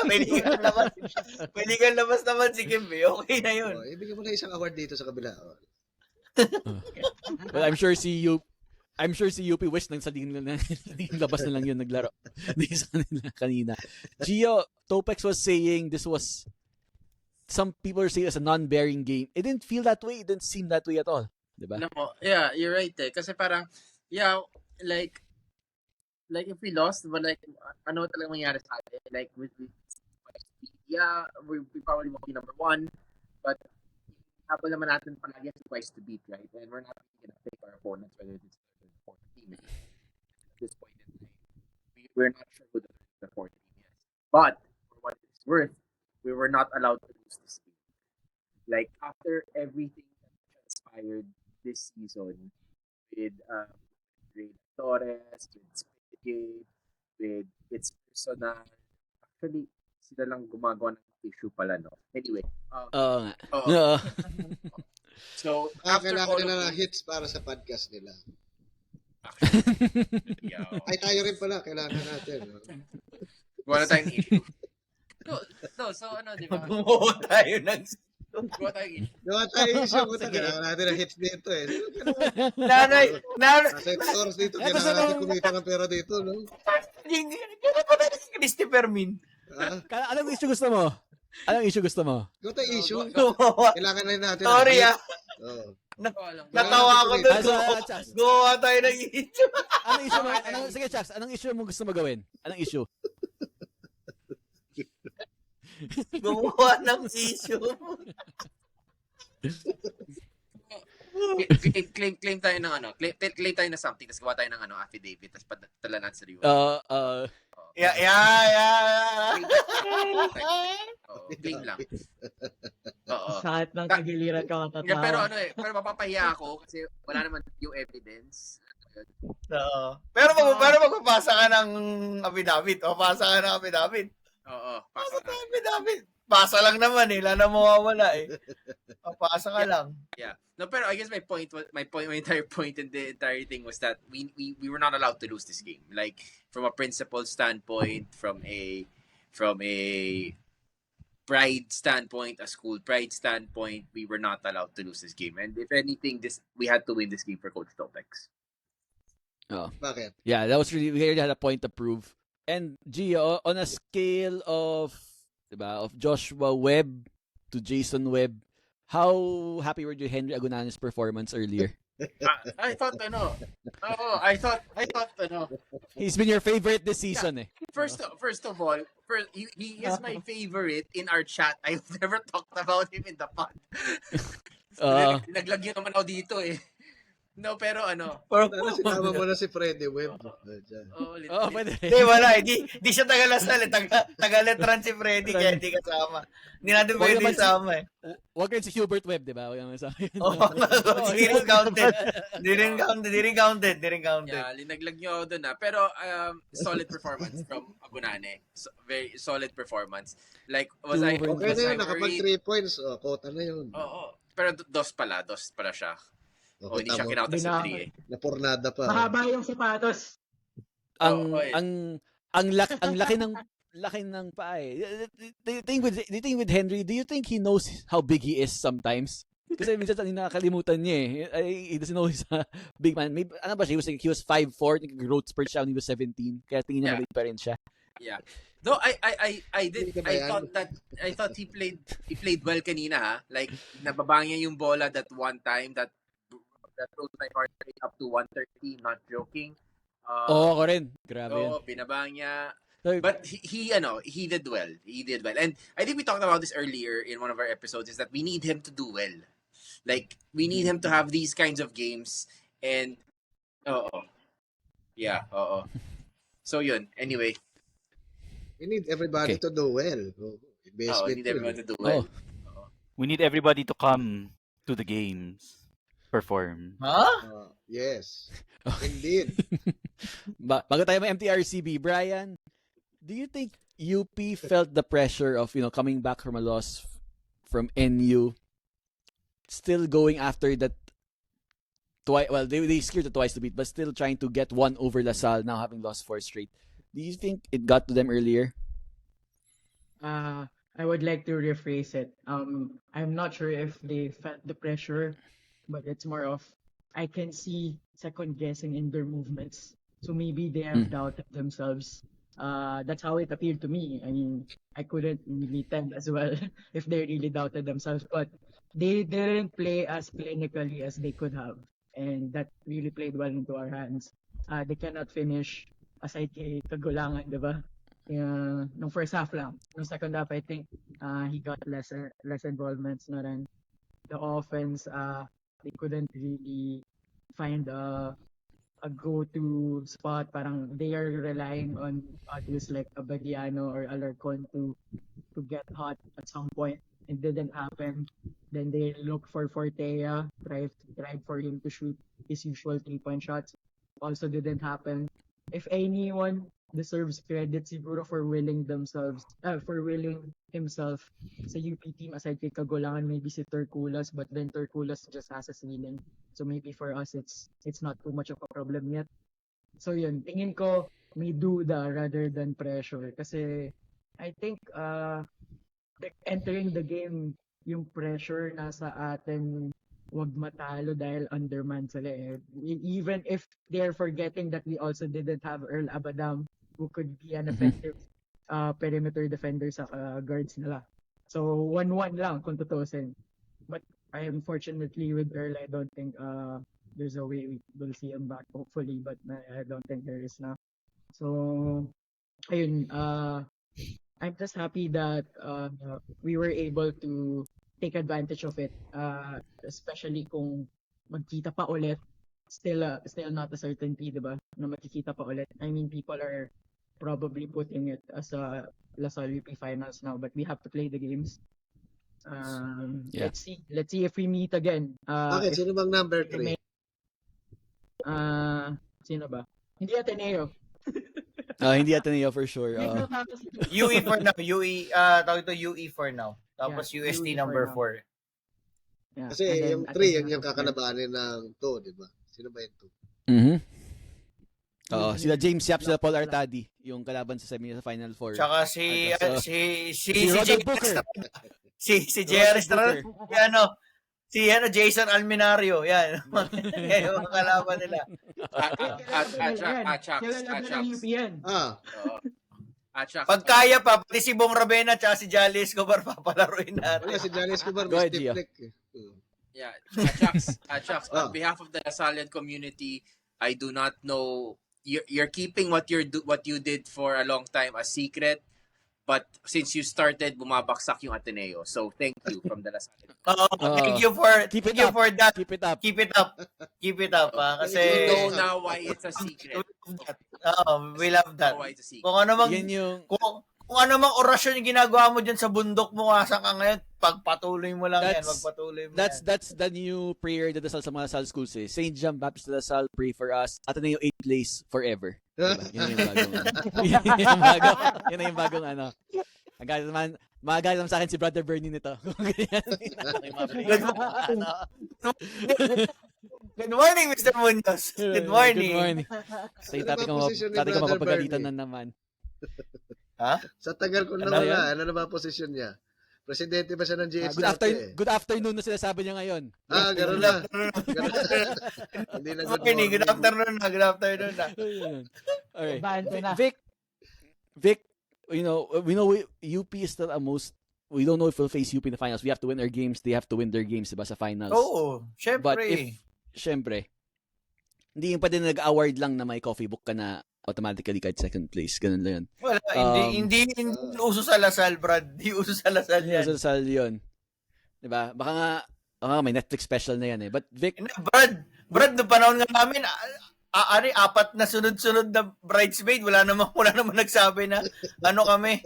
Speaker 2: May legal labas naman si Kim eh. Okay na yun.
Speaker 5: Ibigay mo na isang award dito sa kabila.
Speaker 1: Well, I'm sure si UP wish nang sa labas na lang yun naglaro. Hindi sa nila kanina. Gio, Topex was saying this was, some people are saying it's a non-bearing game. It didn't feel that way. It didn't seem that way at all. Diba?
Speaker 6: Alam mo, yeah, you're right eh. Kasi parang, yeah, like if we lost, but like, ano talaga mangyari sa atin? Like, we probably won't be number one, but habol naman natin palagi sa twice to beat, right? And we're not really gonna pick our opponents, whether it's the fourth team. At this point in time, we're not sure who the fourth team is. But, for what it's worth, we were not allowed to lose this game. Like, after everything that transpired this season, with Ray Torres, with Spade, with its personal, actually, sila lang gumagawa ng issue pala, no? Anyway.
Speaker 1: Oo nga.
Speaker 6: So, after
Speaker 5: Kailangan
Speaker 6: all
Speaker 5: nila
Speaker 6: of
Speaker 5: ng hits para sa podcast nila.
Speaker 6: yeah,
Speaker 5: Ay, tayo rin pala. Kailangan natin.
Speaker 6: wala tayong issue. No, so ano, di ba?
Speaker 2: Bumuo tayo ng...
Speaker 6: Wala tayong issue.
Speaker 5: Gawa tayo issue. Kailangan natin ng hits dito eh.
Speaker 2: Nanay!
Speaker 5: Nasa oras dito. Kailangan natin kumita ng pera dito, no?
Speaker 2: Kailan pa tayo si Christopher Min?
Speaker 1: Anong issue gusto mo?
Speaker 5: Gawa tayo issue.
Speaker 2: Gumawa.
Speaker 5: Kailangan na rin natin.
Speaker 2: Sorry ah.
Speaker 5: Oo.
Speaker 2: Natawa ako doon.
Speaker 1: Chucks.
Speaker 2: Gumawa tayo ng issue.
Speaker 1: Anong issue mo? Sige, Chucks. Anong issue mo gusto mo gawin? Anong issue?
Speaker 2: Gumawa ng issue.
Speaker 6: Claim tayo ng ano, claim tayo ng something, tapos gawa tayo ng ano, affidavit, tapos padala natin sa UAAP.
Speaker 2: Yeah.
Speaker 6: Oo, claim lang. Oo.
Speaker 3: Sakit ng kagiliran ka
Speaker 6: Yeah,
Speaker 3: matatawa.
Speaker 6: pero mapapahiya ako kasi wala naman yung evidence.
Speaker 2: Oo. Pero magpapasa ka ng affidavit. O, pasa ka ng affidavit.
Speaker 6: Oo,
Speaker 2: Pasa ka ng affidavit. Pasa lang naman eh. Wala na mawawala eh. Papasa ka lang.
Speaker 7: Yeah. No, pero I guess my entire point in the entire thing was that we were not allowed to lose this game. Like from a principle standpoint, from a pride standpoint, a school pride standpoint, we were not allowed to lose this game. And if anything, we had to win this game for Coach Topex.
Speaker 1: Oh.
Speaker 5: Bakit?
Speaker 1: Yeah, that was we really had a point to prove. And Gio, on a scale of Joshua Webb to Jason Webb, how happy were you Henry Agunano's performance earlier?
Speaker 7: I thought
Speaker 1: He's been your favorite this season eh.
Speaker 7: First of all, he is my favorite in our chat. I've never talked about him in the pod. Naglagyan naman ako dito eh. No, pero ano.
Speaker 5: Sinama mo na si Freddy Webb.
Speaker 1: Pwede.
Speaker 2: Hindi, wala. Hindi siya taga-Lasal. Taga-Letran si Freddy, kaya hindi kasama. Hindi natin pwede isama eh.
Speaker 1: Wag rin si Hubert Webb, di ba? Wag naman sa akin.
Speaker 2: Hindi rin counted. Hindi rin counted.
Speaker 7: Yeah, linaglag nyo ako dun Pero solid performance from Agunane. Very solid performance. Like, was I
Speaker 5: Okay na yun, nakapag
Speaker 7: worried?
Speaker 5: 3 points. Quota na yun.
Speaker 7: Oo. Pero dos pala siya. Hindi siya kinauta sa 3 eh.
Speaker 5: Napornada pa.
Speaker 3: Mahaba yung sapatos.
Speaker 1: Ang laki ng paa eh. Do you think with Henry, do you think he knows how big he is sometimes? Kasi minsan nakakalimutan niya eh. He doesn't know he's a big man. Maybe, ano ba siya? He was 5'4", growth spurt siya when he was 17. Kaya tingin niya maliit pa rin siya.
Speaker 7: Yeah. No, I thought he played well kanina ha. Like nababang niya yung bola that one time that rose my heart rate up to 130, not joking.
Speaker 1: Ako rin. Grabe yan.
Speaker 7: Binabang niya. But he did well. He did well. And I think we talked about this earlier in one of our episodes, is that we need him to do well. Like, we need him to have these kinds of games. And, yeah, So, yun. Anyway.
Speaker 5: We need everybody to do well.
Speaker 7: We need everyone to do well.
Speaker 4: We need everybody to come to the games. Perform.
Speaker 2: Huh?
Speaker 5: Yes. Indeed.
Speaker 1: Bago tayo may MTRCB, Brian, do you think UP felt the pressure of, coming back from a loss from NU, still going after that twice? Well, they scored it twice to beat, but still trying to get one over LaSalle, now having lost 4 straight. Do you think it got to them earlier?
Speaker 3: I would like to rephrase it. I'm not sure if they felt the pressure, but it's more of I can see second guessing in their movements. So maybe they have doubted themselves. That's how it appeared to me. I mean, I couldn't really tell as well if they really doubted themselves, but they didn't play as clinically as they could have, and that really played well into our hands. They cannot finish aside kay Cagulangan, di ba? Nung first half lang. Nung second half, I think he got less involvements. No, then the offense, they couldn't really find a go-to spot. Parang they are relying on others like Abadiano or Alarcon to get hot at some point. It didn't happen. Then they look for Fortea, tried for him to shoot his usual 3-point shots. Also didn't happen. If anyone deserves credit siguro for willing himself sa UP team aside kay Cagulangan, maybe si Terculas, but then Terculas just has a ceiling. So maybe for us it's not too much of a problem yet. So yun, tingin ko may duda rather than pressure kasi I think entering the game, yung pressure nasa atin, wag matalo dahil underman sila eh. Even if they're forgetting that we also didn't have Earl Abadam who could be an effective perimeter defender sa guards nila. So 1-1 lang kung tutusin. But unfortunately with Earl, I don't think there's a way we will see him back, hopefully, but I don't think there is na. So ayun, I'm just happy that we were able to take advantage of it, especially kung magkita pa ulit. Still not a certainty, diba? Na magkikita pa ulit. I mean, people are probably putting it as a LaSalle UP finals now, but we have to play the games. Let's see if we meet again.
Speaker 5: Bakit? Sino bang number 3?
Speaker 3: Sino ba? Hindi Ateneo.
Speaker 1: Hindi Ateneo for sure.
Speaker 2: UE for now. UE, tawag ito UE for now. Tapos
Speaker 3: Yeah,
Speaker 2: UST
Speaker 3: UE for
Speaker 2: number
Speaker 3: now.
Speaker 2: 4.
Speaker 3: Yeah.
Speaker 5: Kasi
Speaker 3: And then
Speaker 5: yung 3,
Speaker 3: Ateneo
Speaker 5: yan yung
Speaker 3: number 5.
Speaker 5: kakalabanin ng 2, di ba? Sino ba yung 2?
Speaker 1: Mhm. Oo,
Speaker 3: Yun,
Speaker 1: sila James Yap, sila Paul
Speaker 3: Black.
Speaker 1: Artadi, yung kalaban sa Final Four.
Speaker 2: Tsaka si
Speaker 1: Si Ronald
Speaker 2: JR
Speaker 1: Booker.
Speaker 2: si JR
Speaker 1: Ronald
Speaker 2: Estrada,
Speaker 1: Booker.
Speaker 2: si Jason Alminario, yan. Yan yung mga kalaban nila.
Speaker 3: Kailan ng UP yan?
Speaker 2: Pag kaya pa, pati si Bong Ravena tsaka si Jolly Escobar papalaruin natin.
Speaker 5: Wala, si Janice Kubar,
Speaker 1: Go
Speaker 5: may
Speaker 1: ahead,
Speaker 5: stiff
Speaker 1: Gio.
Speaker 5: neck.
Speaker 7: Yeah, Chucks, on behalf of the Lasallian community, I do not know. You're keeping what you did for a long time a secret, but since you started, bumabaksak yung Ateneo. So thank you from the Lasallian.
Speaker 2: Thank you for that.
Speaker 1: Keep it up.
Speaker 2: Keep it up. Kasi
Speaker 7: We know now why it's a secret.
Speaker 2: we love that.
Speaker 7: Why it's a secret.
Speaker 2: Kung ano mang
Speaker 1: Yan yung
Speaker 2: kung ano mang orasyon yung ginagawa mo diyan sa bundok mo, asan ka ngayon, pagpatuloy mo lang yan, magpatuloy mo
Speaker 1: that's
Speaker 2: yan.
Speaker 1: the new prayer that sa mga Lasal schools eh. St. John Baptist de Lasal, pray for us. Ateneo 8 place forever. Diba? Yun yung bagong ano. Magalit naman sa akin si Brother Bernie nito.
Speaker 2: Good morning, Mr. Munoz. Good morning.
Speaker 1: Tati ko mapapagalitan na naman.
Speaker 2: Ha?
Speaker 5: Sa tagal ko na wala, ano na ba posisyon niya? Presidente ba siya ng GH
Speaker 1: Good afternoon na sinasabi niya ngayon.
Speaker 5: Gano'n na. Hindi na
Speaker 2: Good afternoon na.
Speaker 1: Alright.
Speaker 3: Bante na.
Speaker 1: Vic, we know UP is still we don't know if we'll face UP in the finals. We have to win our games. They have to win their games, diba, sa finals.
Speaker 2: Oo, syempre.
Speaker 1: But hindi yung pa din nag-award lang na may coffee book ka na automatically kahit second place. Ganun lang yun.
Speaker 2: Wala, hindi uso sa Lasal, Brad. Hindi uso sa Lasal yan.
Speaker 1: Uso sa Lasal yun. Diba? Baka nga may Netflix special na yan eh. But Vic...
Speaker 2: Brad, noong panahon nga namin, 4 na sunod-sunod na bridesmaid, wala naman nagsabi na ano kami.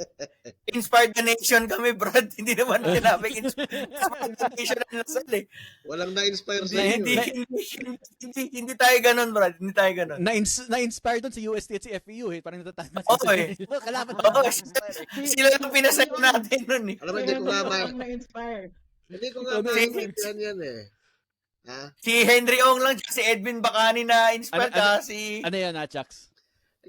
Speaker 2: Inspired the nation kami, Brad. Hindi naman sinabi inspired the nation ang Lasal eh.
Speaker 5: Walang na-inspire sa inyo.
Speaker 2: Hindi tayo ganun, Brad. Hindi tayo ganun.
Speaker 1: Na-inspire doon si UST at si FEU eh. Parang natatama
Speaker 2: Okay.
Speaker 1: Kalaban.
Speaker 2: Sila lang pinasaya natin nun eh.
Speaker 5: Alam mo, hindi ko nga
Speaker 3: na-inspire.
Speaker 5: Hindi ko nga maintindihan yan eh. Ha?
Speaker 2: Si Henry Ong lang, si Edwin Bacani na inspired kasi...
Speaker 1: Ano yan, Chucks?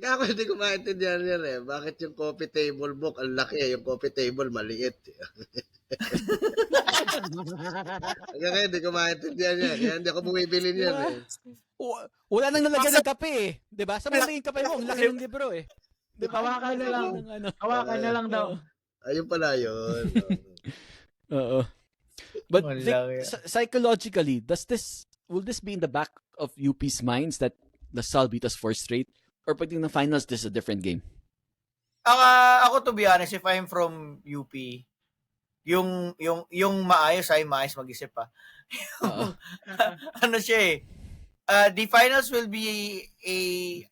Speaker 5: Ako hindi ko maintindihan yan eh. Bakit yung coffee table book, ang laki, yung coffee table maliit. Kaya hindi ko maintindihan yan. Kaya hindi ako bumibili niyan eh.
Speaker 1: Wala nang nalagyan ng kape eh. Diba? Sa mga kape mo, ang laki ng libro eh.
Speaker 3: Diba? Hawakan na lang daw.
Speaker 5: Ayun pala yun.
Speaker 1: Oo. But Vic, psychologically, will this be in the back of UP's minds that Lasal beat us 4 straight? Or pagdating ng finals, this is a different game?
Speaker 2: Ako to be honest, if I'm from UP, yung maayos mag-isip pa. Ano siya eh. The finals will be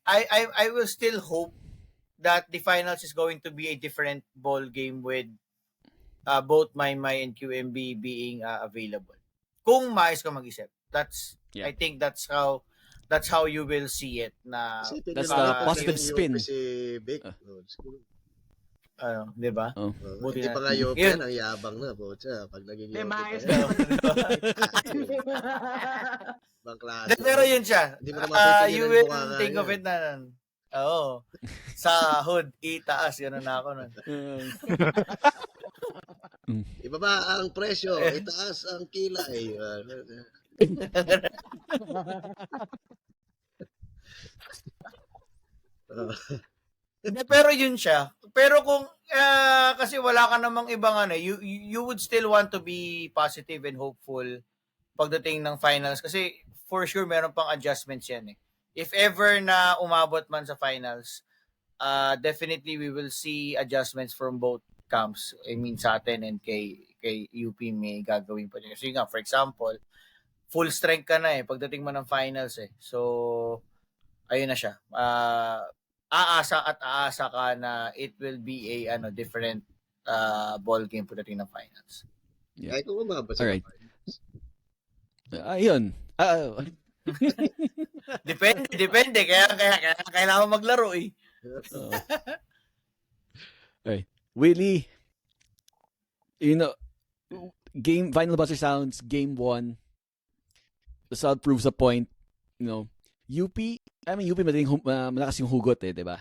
Speaker 2: I will still hope that the finals is going to be a different ball game with both Maymay and QMB being available. Kung maayos ka mag-isip. I think that's how you will see it na
Speaker 1: that's the positive spin.
Speaker 5: Si Vic.
Speaker 2: Di ba?
Speaker 5: Buti pa nga yung yan, ang yabang na po siya pag naging
Speaker 3: May maayos
Speaker 5: na.
Speaker 2: Pero yun siya. You will think of it na sahod, itaas, gano'n na ako nun.
Speaker 5: Ibaba ang presyo, itaas ang kilay.
Speaker 2: Pero yun siya. Pero kung kasi wala ka namang ibang you would still want to be positive and hopeful pagdating ng finals kasi for sure meron pang adjustments yan eh. If ever na umabot man sa finals, definitely we will see adjustments from both camps. I mean sa atin and kay UP may gagawin pa din. Kasi nga, for example, full strength ka na eh pagdating mo ng finals eh. So, ayun na siya. Aasa ka na it will be a different ball game pagdating ng finals.
Speaker 5: Yeah. Ay, kung umabot sa finals.
Speaker 1: Ayun.
Speaker 2: Depende. Kaya kailangan maglaro eh.
Speaker 1: Right. Willie, you know, game final buzzer sounds, game 1. The result proves a point. You know, UP malakas yung hugot eh, 'di ba?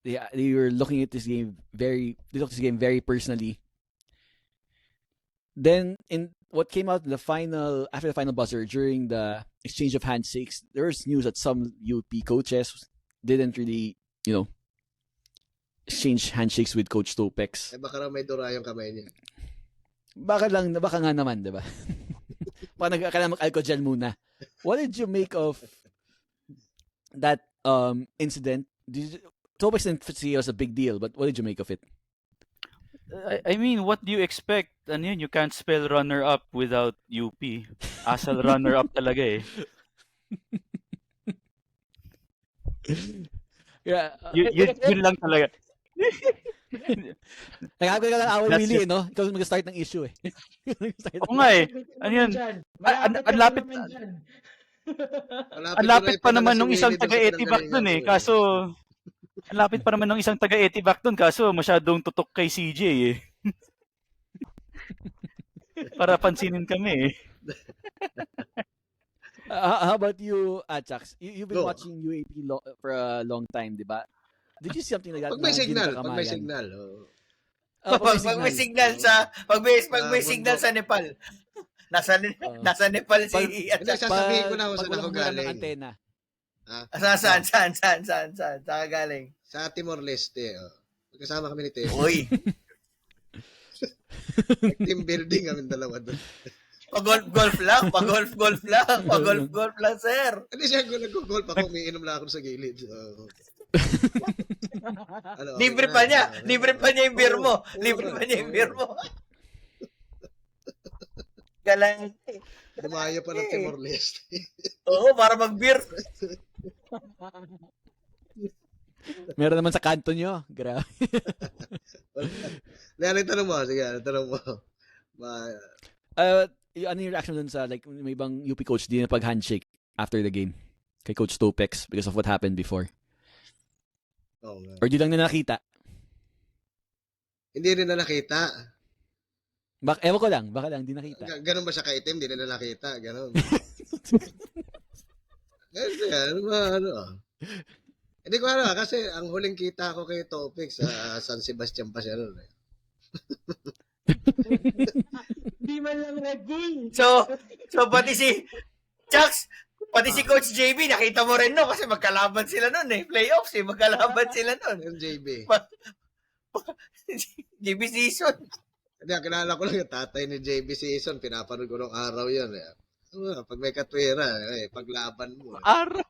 Speaker 1: They were looking at this game they took this game very personally. Then in what came out in the final after the final buzzer during the exchange of handshakes, there was news that some UP coaches didn't really, exchange handshakes with Coach Topex.
Speaker 5: Baka raw may dura yung kamay niya.
Speaker 1: Baka nga naman, 'di ba? Baka kailangan mag-alcohol gel muna. What did you make of that incident? Topex didn't see it as a big deal, but what did you make of it?
Speaker 4: I mean, what do you expect? Ano yun, you can't spell runner-up without UP. Asal runner-up talaga eh.
Speaker 1: Yeah,
Speaker 4: Yun lang talaga.
Speaker 1: Nagkakaroon ka ng away,
Speaker 4: That's
Speaker 1: Willie, no? Ikaw mag-start ng issue eh.
Speaker 4: Oo nga eh. Ano yun? Ang lapit. Ang lapit pa naman nung isang taga-Etibac dun eh. Kaso, ang lapit pa naman nung isang taga-Etibac dun. Kaso, masyadong tutok kay CJ eh. Para pansinin kami eh.
Speaker 1: How about you, Achax? You've been
Speaker 5: Go.
Speaker 1: watching UAP for a long time, di ba? Did you see something like that?
Speaker 5: Pag may
Speaker 1: na
Speaker 5: signal,
Speaker 1: ginagamayan?
Speaker 5: pag may signal. Oh.
Speaker 2: Pag may signal sa Nepal. Nasa Nepal si
Speaker 5: Hindi, sasabihin ko na kung saan ako galing.
Speaker 1: Antena.
Speaker 2: Saan ka galing?
Speaker 5: Sa Timor-Leste. Oh. Magkasama kami ni Teo.
Speaker 2: Uy,
Speaker 5: Team building kami dalawa doon.
Speaker 2: pag-golf lang, sir.
Speaker 5: Hindi siya nag-golf ako, umiinom lang ako sa gilid. So,
Speaker 2: Libre pa niya yung beer mo. Galang.
Speaker 5: Dumayo pa ng Timor-Leste.
Speaker 2: Oo, para mag-beer.
Speaker 1: Meron naman sa kanto nyo. Grabe.
Speaker 5: Ano yung tanong mo? Sige, tanong mo.
Speaker 1: Ano yung reaction dun sa, like, may ibang UP coach di na pag-handshake after the game kay Coach Topex because of what happened before?
Speaker 5: Oh,
Speaker 1: Or di lang na nakita?
Speaker 5: hindi rin na nakita.
Speaker 1: Ewan ko lang, baka lang di nakita.
Speaker 5: Ganon ba siya kaitim? Hindi na nakita. Ganon. Ano? Hindi ko alam kasi ang huling kita ko kay Topic sa San Sebastian pa siya ron.
Speaker 3: Di man lang nag-goal.
Speaker 2: So pati si Chucks, pati si Coach JB, nakita mo rin no kasi magkalaban sila noon eh. Playoffs eh, magkalaban sila noon.
Speaker 5: Yung JB.
Speaker 2: JB season.
Speaker 5: Hindi, kilala ko lang yung tatay ni JB Season. Pinapanood ko nung araw yun. Pag may katwira, paglaban mo.
Speaker 4: Araw.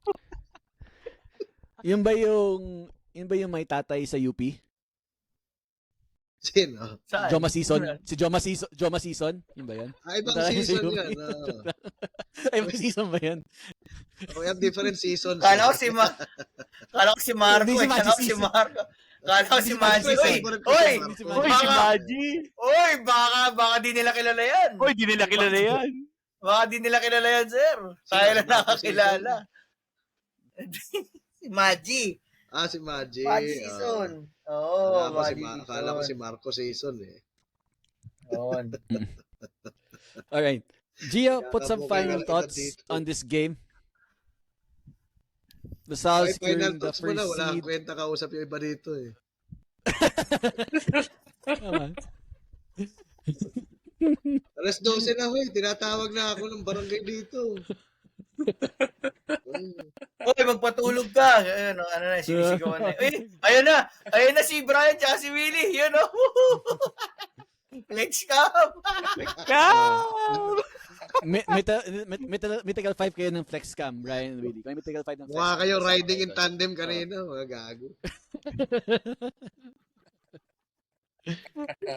Speaker 1: Yun ba yung may tatay sa UP?
Speaker 5: Sino?
Speaker 2: Saan?
Speaker 1: Joma Season? Si Joma Season? Yun ba yun?
Speaker 5: Ibang
Speaker 1: Tatay sa
Speaker 5: season
Speaker 1: UP.
Speaker 5: yan.
Speaker 1: Ibang season ba yun?
Speaker 5: We have different seasons.
Speaker 2: Kala ko si Marco.
Speaker 1: Hindi si Maggi
Speaker 2: Kala ko si Maggi. Oy,
Speaker 4: si Maggi.
Speaker 2: Oy, baka di nila kilala yan.
Speaker 4: Oy, di nila kilala yan.
Speaker 2: Baka di nila kilala yan, sir. Tayo lang nakakilala. Si Maggi.
Speaker 5: Si Maggi.
Speaker 2: Maggi season. Oo, Maggi season.
Speaker 5: Akala ko si Marco Season eh.
Speaker 2: Yun.
Speaker 1: Alright. Gio, put some final thoughts on this game. The Sal's
Speaker 5: Final
Speaker 1: securing the
Speaker 5: thoughts mo na.
Speaker 1: first
Speaker 5: Wala
Speaker 1: seed.
Speaker 5: kang kwenta kausap yung iba dito eh. Alas 12 na ho eh. Tinatawag na ako ng barangay dito.
Speaker 2: Oy, magpatulog ka. Ayun, ano na, sinisigawan na. Uy, ayun na si Brian tsaka si Willie. Yun o. Flex cam.
Speaker 1: Mythical 5 kayo ng flex cam, Brian and Willie. Kaya Mythical 5 ng flex
Speaker 5: Mukha
Speaker 1: cam.
Speaker 5: kayo riding in tandem kanina. Mga gago.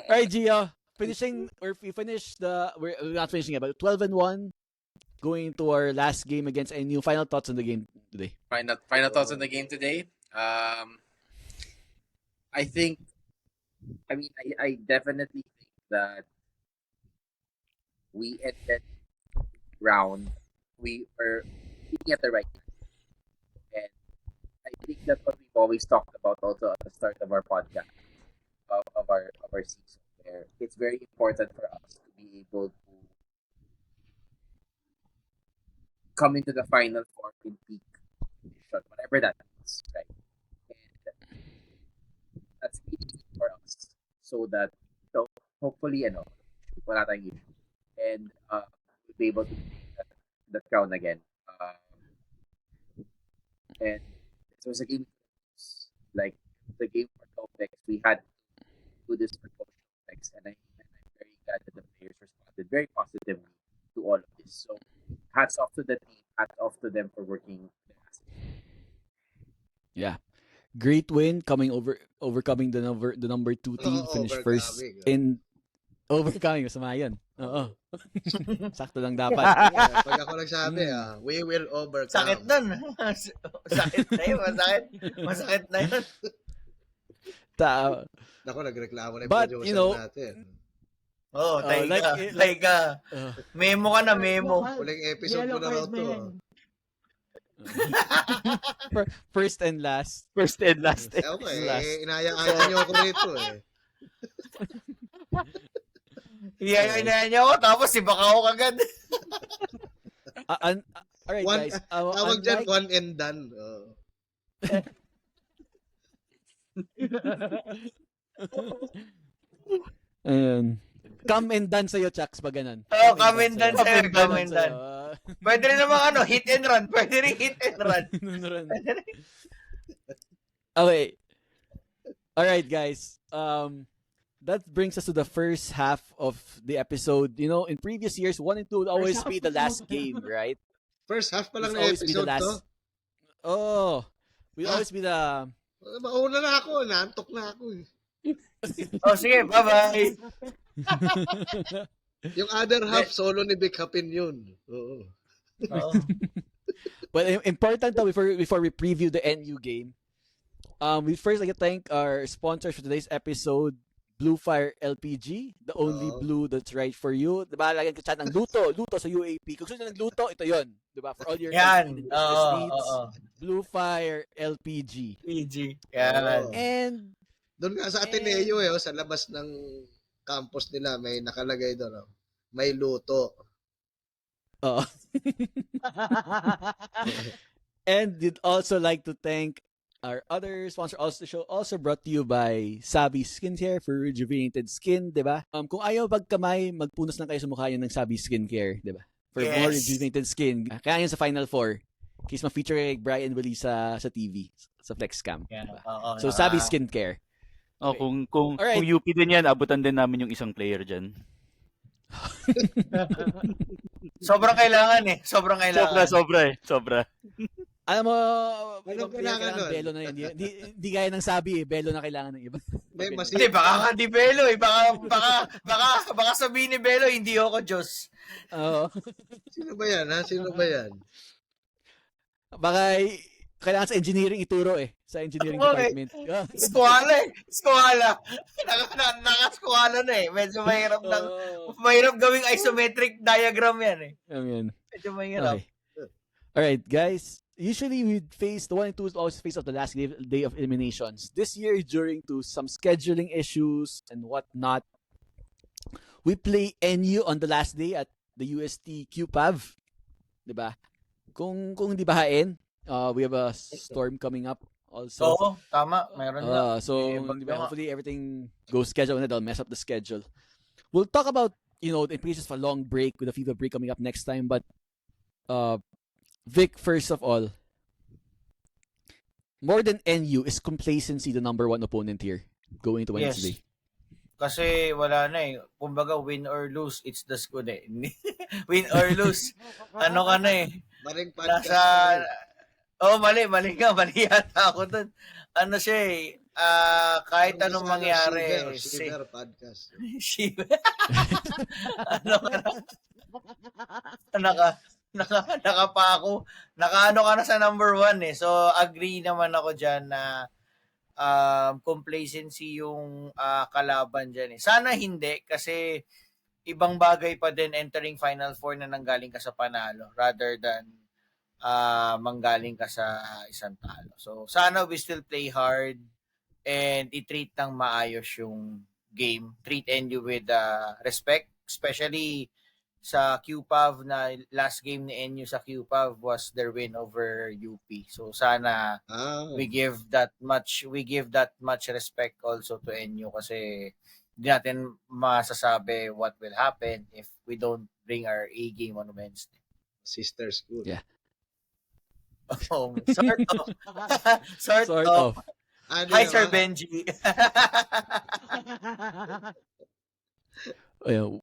Speaker 1: Alright, Gio. We finished we're not finishing it, but 12-1 going into our last game against NU. Final thoughts on the game today.
Speaker 7: Final thoughts on the game today.
Speaker 6: I definitely think that we ended round. We were looking at the right time. And I think that's what we've always talked about also at the start of our podcast of our season, where it's very important for us to be able to come into the final four in peak condition, whatever that means, right? And that's really key for us, so that hopefully wala tayong issue, and we'll be able to take that crown again. And it was a game, like the game for Copex, we had to do this for Copex, and I'm very glad that the players responded very positively to all of this. So hats off to the team, hats off to them for working their asses off.
Speaker 1: Yeah. Great win overcoming the number 2 team, finish first in overcoming. Masama yan. Oo. Sakto lang dapat.
Speaker 5: Pag ako nagsabi, we will overcome.
Speaker 2: Sakit nun. Sakit na yun. Masakit na yun.
Speaker 5: Ako, nagreklamo na yung
Speaker 1: But,
Speaker 5: producer natin.
Speaker 2: Oh, taiga. Memo ka na, memo.
Speaker 5: Huling episode ko na raw to.
Speaker 1: First and last.
Speaker 4: First and last.
Speaker 5: Okay, inaya-aya niyo ako rito eh.
Speaker 2: Iyaya niya ako, tapos si Bakaw kagad.
Speaker 1: Alright, guys.
Speaker 5: Tawag dyan, one and done.
Speaker 1: Ayun. Come and done sa'yo, Chucks, ba ganun?
Speaker 2: Oo, come and done sa'yo. Come and done. Pwede rin naman hit and run. Pwede rin hit and run.
Speaker 1: Okay. Alright, guys. That brings us to the first half of the episode. You know, in previous years, 1 and 2 would always be the last game, right?
Speaker 5: First half pa lang
Speaker 1: It's
Speaker 5: na
Speaker 1: always be the
Speaker 5: episode
Speaker 1: last.
Speaker 5: to.
Speaker 1: Oh. We'd always be the...
Speaker 5: Mauna na ako. Naantok na ako eh.
Speaker 2: Oh, sige. Bye-bye.
Speaker 5: Yung other half, solo ni Big Hapin yun. Oo.
Speaker 1: Well, important though, before we preview the NU game, we first like to thank our sponsors for today's episode, Blue Fire LPG, the only blue that's right for you. Diba? Lagyan ka chat ng luto sa UAAP. Kung gusto nyo ng luto, ito yon. Diba? For all your
Speaker 2: yan.
Speaker 1: needs, Blue Fire LPG.
Speaker 2: PG. Yan.
Speaker 1: And
Speaker 5: doon nga sa Ateneo sa labas ng campus nila, may nakalagay doon. May luto.
Speaker 1: And we'd also like to thank our other sponsor also brought to you by Sabi Skincare for rejuvenated skin, 'di ba? Kung ayaw magkamay, magpunas lang kayo sa mukha niyo ng Sabi Skincare, 'di ba? For more rejuvenated skin. Kaya yun sa Final Four. Case ma-feature kay Brian Willie sa TV, sa Flexcam.
Speaker 2: Yeah.
Speaker 1: Diba? So Sabi Skincare.
Speaker 4: Okay. Kung UP din yan, abutan din namin yung isang player dyan.
Speaker 2: Sobrang kailangan eh.
Speaker 4: Sobra.
Speaker 1: Alam mo,
Speaker 5: anong kailangan
Speaker 1: belo na yun. Di gaya ng Sabi eh, belo na kailangan ng iba.
Speaker 2: Hindi, baka di Belo eh. Baka sabihin ni Belo, hindi ako Diyos.
Speaker 1: Oo.
Speaker 5: Sino ba yan, ha? Sino ba yan?
Speaker 1: Baka kailangan sa engineering ituro eh. Sa engineering department.
Speaker 2: Skwala. Nakaskwala na eh. Medyo mahirap gawing isometric diagram yan eh.
Speaker 1: Ayan.
Speaker 2: Medyo mahirap.
Speaker 1: Okay. Alright, guys. Usually we'd face the 1 and 2 always face of the last day of eliminations. This year, during to some scheduling issues and whatnot, we play NU on the last day at the UST QPAV. Diba? Kung hindi bahain, we have a storm coming up also.
Speaker 2: Oo, tama. Meron na.
Speaker 1: So, hopefully everything goes schedule and they'll mess up the schedule. We'll talk about, the implications of a long break with a FIFA break coming up next time. But, Vic, first of all, more than NU, is complacency the number 1 opponent here going into Wednesday?
Speaker 2: Yes. Kasi wala na eh. Kumbaga, win or lose, it's the squad eh. Win or lose. Ano ka na eh.
Speaker 5: Maring podcast.
Speaker 2: Mali ka. Mali yata ako dun. Ano siya eh. Kahit anong mangyari.
Speaker 5: Shiver podcast.
Speaker 2: Shiver. Ano ka na? Nakapako. Nakaano ka na sa number 1 eh. So, agree naman ako dyan na complacency yung kalaban dyan eh. Sana hindi kasi ibang bagay pa din entering Final Four na nanggaling ka sa panalo rather than manggaling ka sa isang talo. So, sana we still play hard and i-treat ng maayos yung game. Treat NU with respect, especially sa QPAV na last game ni NU sa QPAV was their win over UP. So sana we give that much respect also to NU kasi hindi natin masasabi what will happen if we don't bring our A game on Wednesday.
Speaker 5: Sister school.
Speaker 1: Yeah.
Speaker 2: Oh, sort of. Hi, Sir Benji.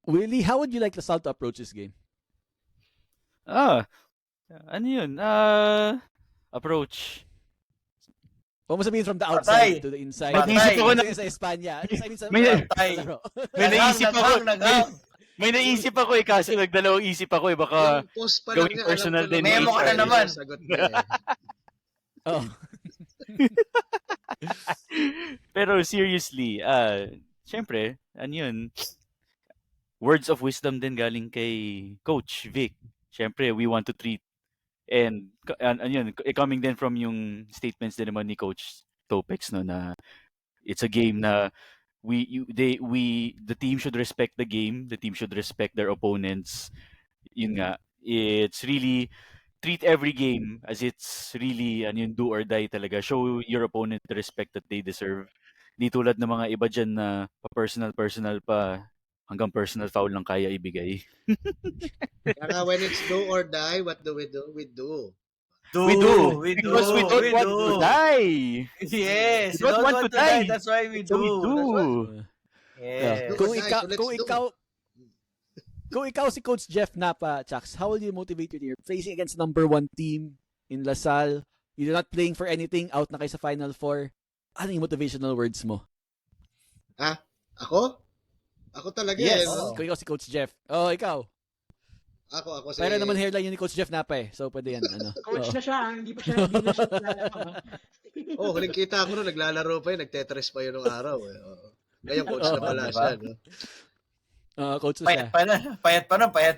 Speaker 1: Willie, how would you like LaSalle to approach this game?
Speaker 4: Ano yun? Approach.
Speaker 1: Huwag mo sabihin from the outside
Speaker 2: Patay.
Speaker 1: to the inside.
Speaker 4: Nag-isip ako
Speaker 1: Sa Espanya. I mean, sa
Speaker 2: Patay.
Speaker 1: laro.
Speaker 4: May naisip ako.
Speaker 2: Naghang.
Speaker 4: May naisip ako kaso nagdalawang isip ako baka
Speaker 5: Yung post pa lang
Speaker 4: gawing
Speaker 5: niya,
Speaker 4: personal
Speaker 5: alam ko
Speaker 4: din.
Speaker 5: na
Speaker 2: Memo ka na naman.
Speaker 5: sagot niya eh.
Speaker 1: Oh.
Speaker 4: Pero seriously, syempre, ano yun, words of wisdom din galing kay Coach Vic. Syempre, we want to treat and ano yun, coming din from yung statements din naman ni Coach Topex no na it's a game na the team should respect the game, the team should respect their opponents. Yun nga, it's really treat every game as it's really ano yun, do or die talaga. Show your opponent the respect that they deserve. Di tulad ng mga iba dyan na personal pa hanggang personal foul lang kaya ibigay.
Speaker 5: Kaya when it's do or die, what do? We do.
Speaker 4: Because we don't want to die.
Speaker 2: Yes,
Speaker 4: We don't want to die.
Speaker 2: That's why we do.
Speaker 4: So we do.
Speaker 2: Yes.
Speaker 1: Kung ikaw si Coach Jeff Napa, Chax, how will you motivate your team? Facing against number 1 team in LaSalle, you're not playing for anything, out na kayo sa Final Four. Ano yung motivational words mo?
Speaker 5: Ako? Ako talaga
Speaker 1: Yes.
Speaker 5: No?
Speaker 1: Kung ikaw si Coach Jeff. Oh, ikaw.
Speaker 5: Ako si...
Speaker 1: Pero naman hairline yun ni Coach Jeff Napa eh. So, pwede yan.
Speaker 3: Coach na siya, hindi pa siya lalaro.
Speaker 5: huling kita ko naglalaro pa yun, nagtetres pa yun nung araw. Ngayon, coach na pala siya. No?
Speaker 1: Coach na siya.
Speaker 2: Payat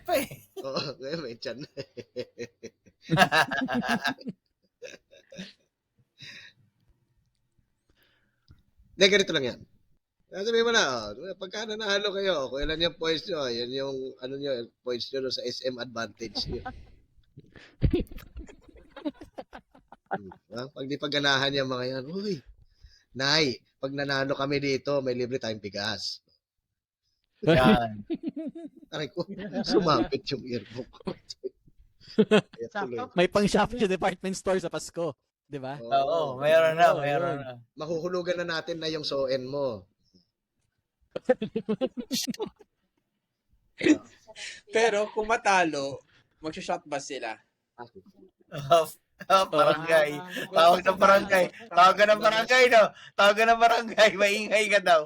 Speaker 2: pa eh.
Speaker 5: Oo, ngayon may tiyan na Hindi, ganito lang yan. Sabihin mo na, pagka nanalo kayo, kung ilan yung points nyo, yan yung points nyo sa SM advantage nyo. Pag di pagganahan yung mga yan, uy, Nay, pag nanalo kami dito, may libre tayong bigas.
Speaker 2: Yan.
Speaker 5: Aray ko, sumapit yung earbook ko.
Speaker 1: May pang-shop sa department store sa Pasko. Di ba?
Speaker 2: Oo, mayroon na.
Speaker 5: Mahuhulugan na natin na yung soen mo.
Speaker 7: Pero kung matalo, magsha-shot ba sila?
Speaker 2: Barangay. Tawag ng barangay. Tawag ng barangay, no? Tawag ng barangay. Maingay ka daw.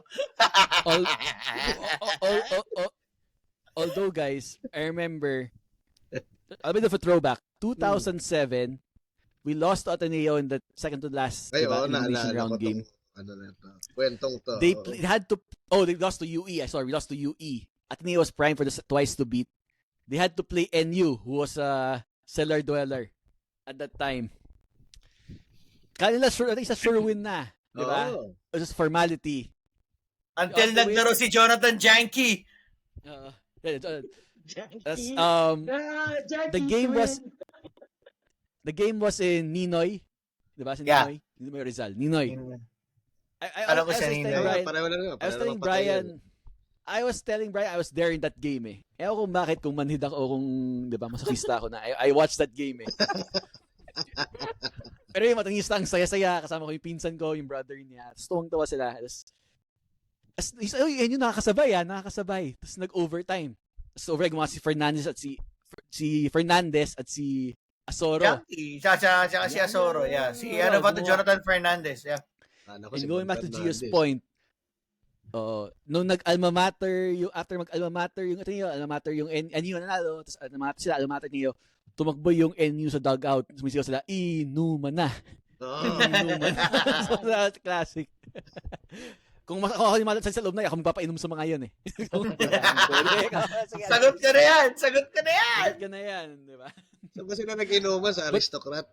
Speaker 1: Although, guys, I remember, a bit of a throwback, 2007, we lost to Ateneo in the second to last elimination round game.
Speaker 5: Kwentong to.
Speaker 1: They lost to UE. Sorry, we lost to UE. Ateneo was primed for twice to beat. They had to play NU, who was a cellar dweller at that time. Kanila sure win na. Di ba? It was just formality.
Speaker 2: Until naglaro si Jonathan Janky.
Speaker 1: The game was in Ninoy. Di ba? Si Ninoy? Ninoy Rizal. Ninoy.
Speaker 2: Alam ko siya Ninoy.
Speaker 1: I was telling Brian, I was there in that game eh. Ewan kung bakit, kung manhid ako o kung, di ba, masakista ako na. I watched that game eh. Pero yung matangista, ang saya-saya. Kasama ko yung pinsan ko, yung brother niya. Tapos tuwang-tawa sila. Yun nakakasabay. Tapos nag-overtime. Tapos overtime, gumawa si Fernandez at si Asoro.
Speaker 2: Tsaka si Asoro, yeah. Ano ba to, Jonathan Fernandez, yeah.
Speaker 1: And going back to Gio's point, nung nag-alma mater, after mag-alma mater, yung NU nanalo, tapos alma mater niyo, tumakbo yung NU sa dugout, sumisigaw sila, inuman na. Inuman na. So, that's classic. Kung ako sa loob na, ako magpapainom sa mga yan eh.
Speaker 2: Sagot ka na yan! Sagot ka na yan!
Speaker 1: Sagot ka na yan, di ba?
Speaker 5: Saan ba sila nag-inuman sa aristocrat?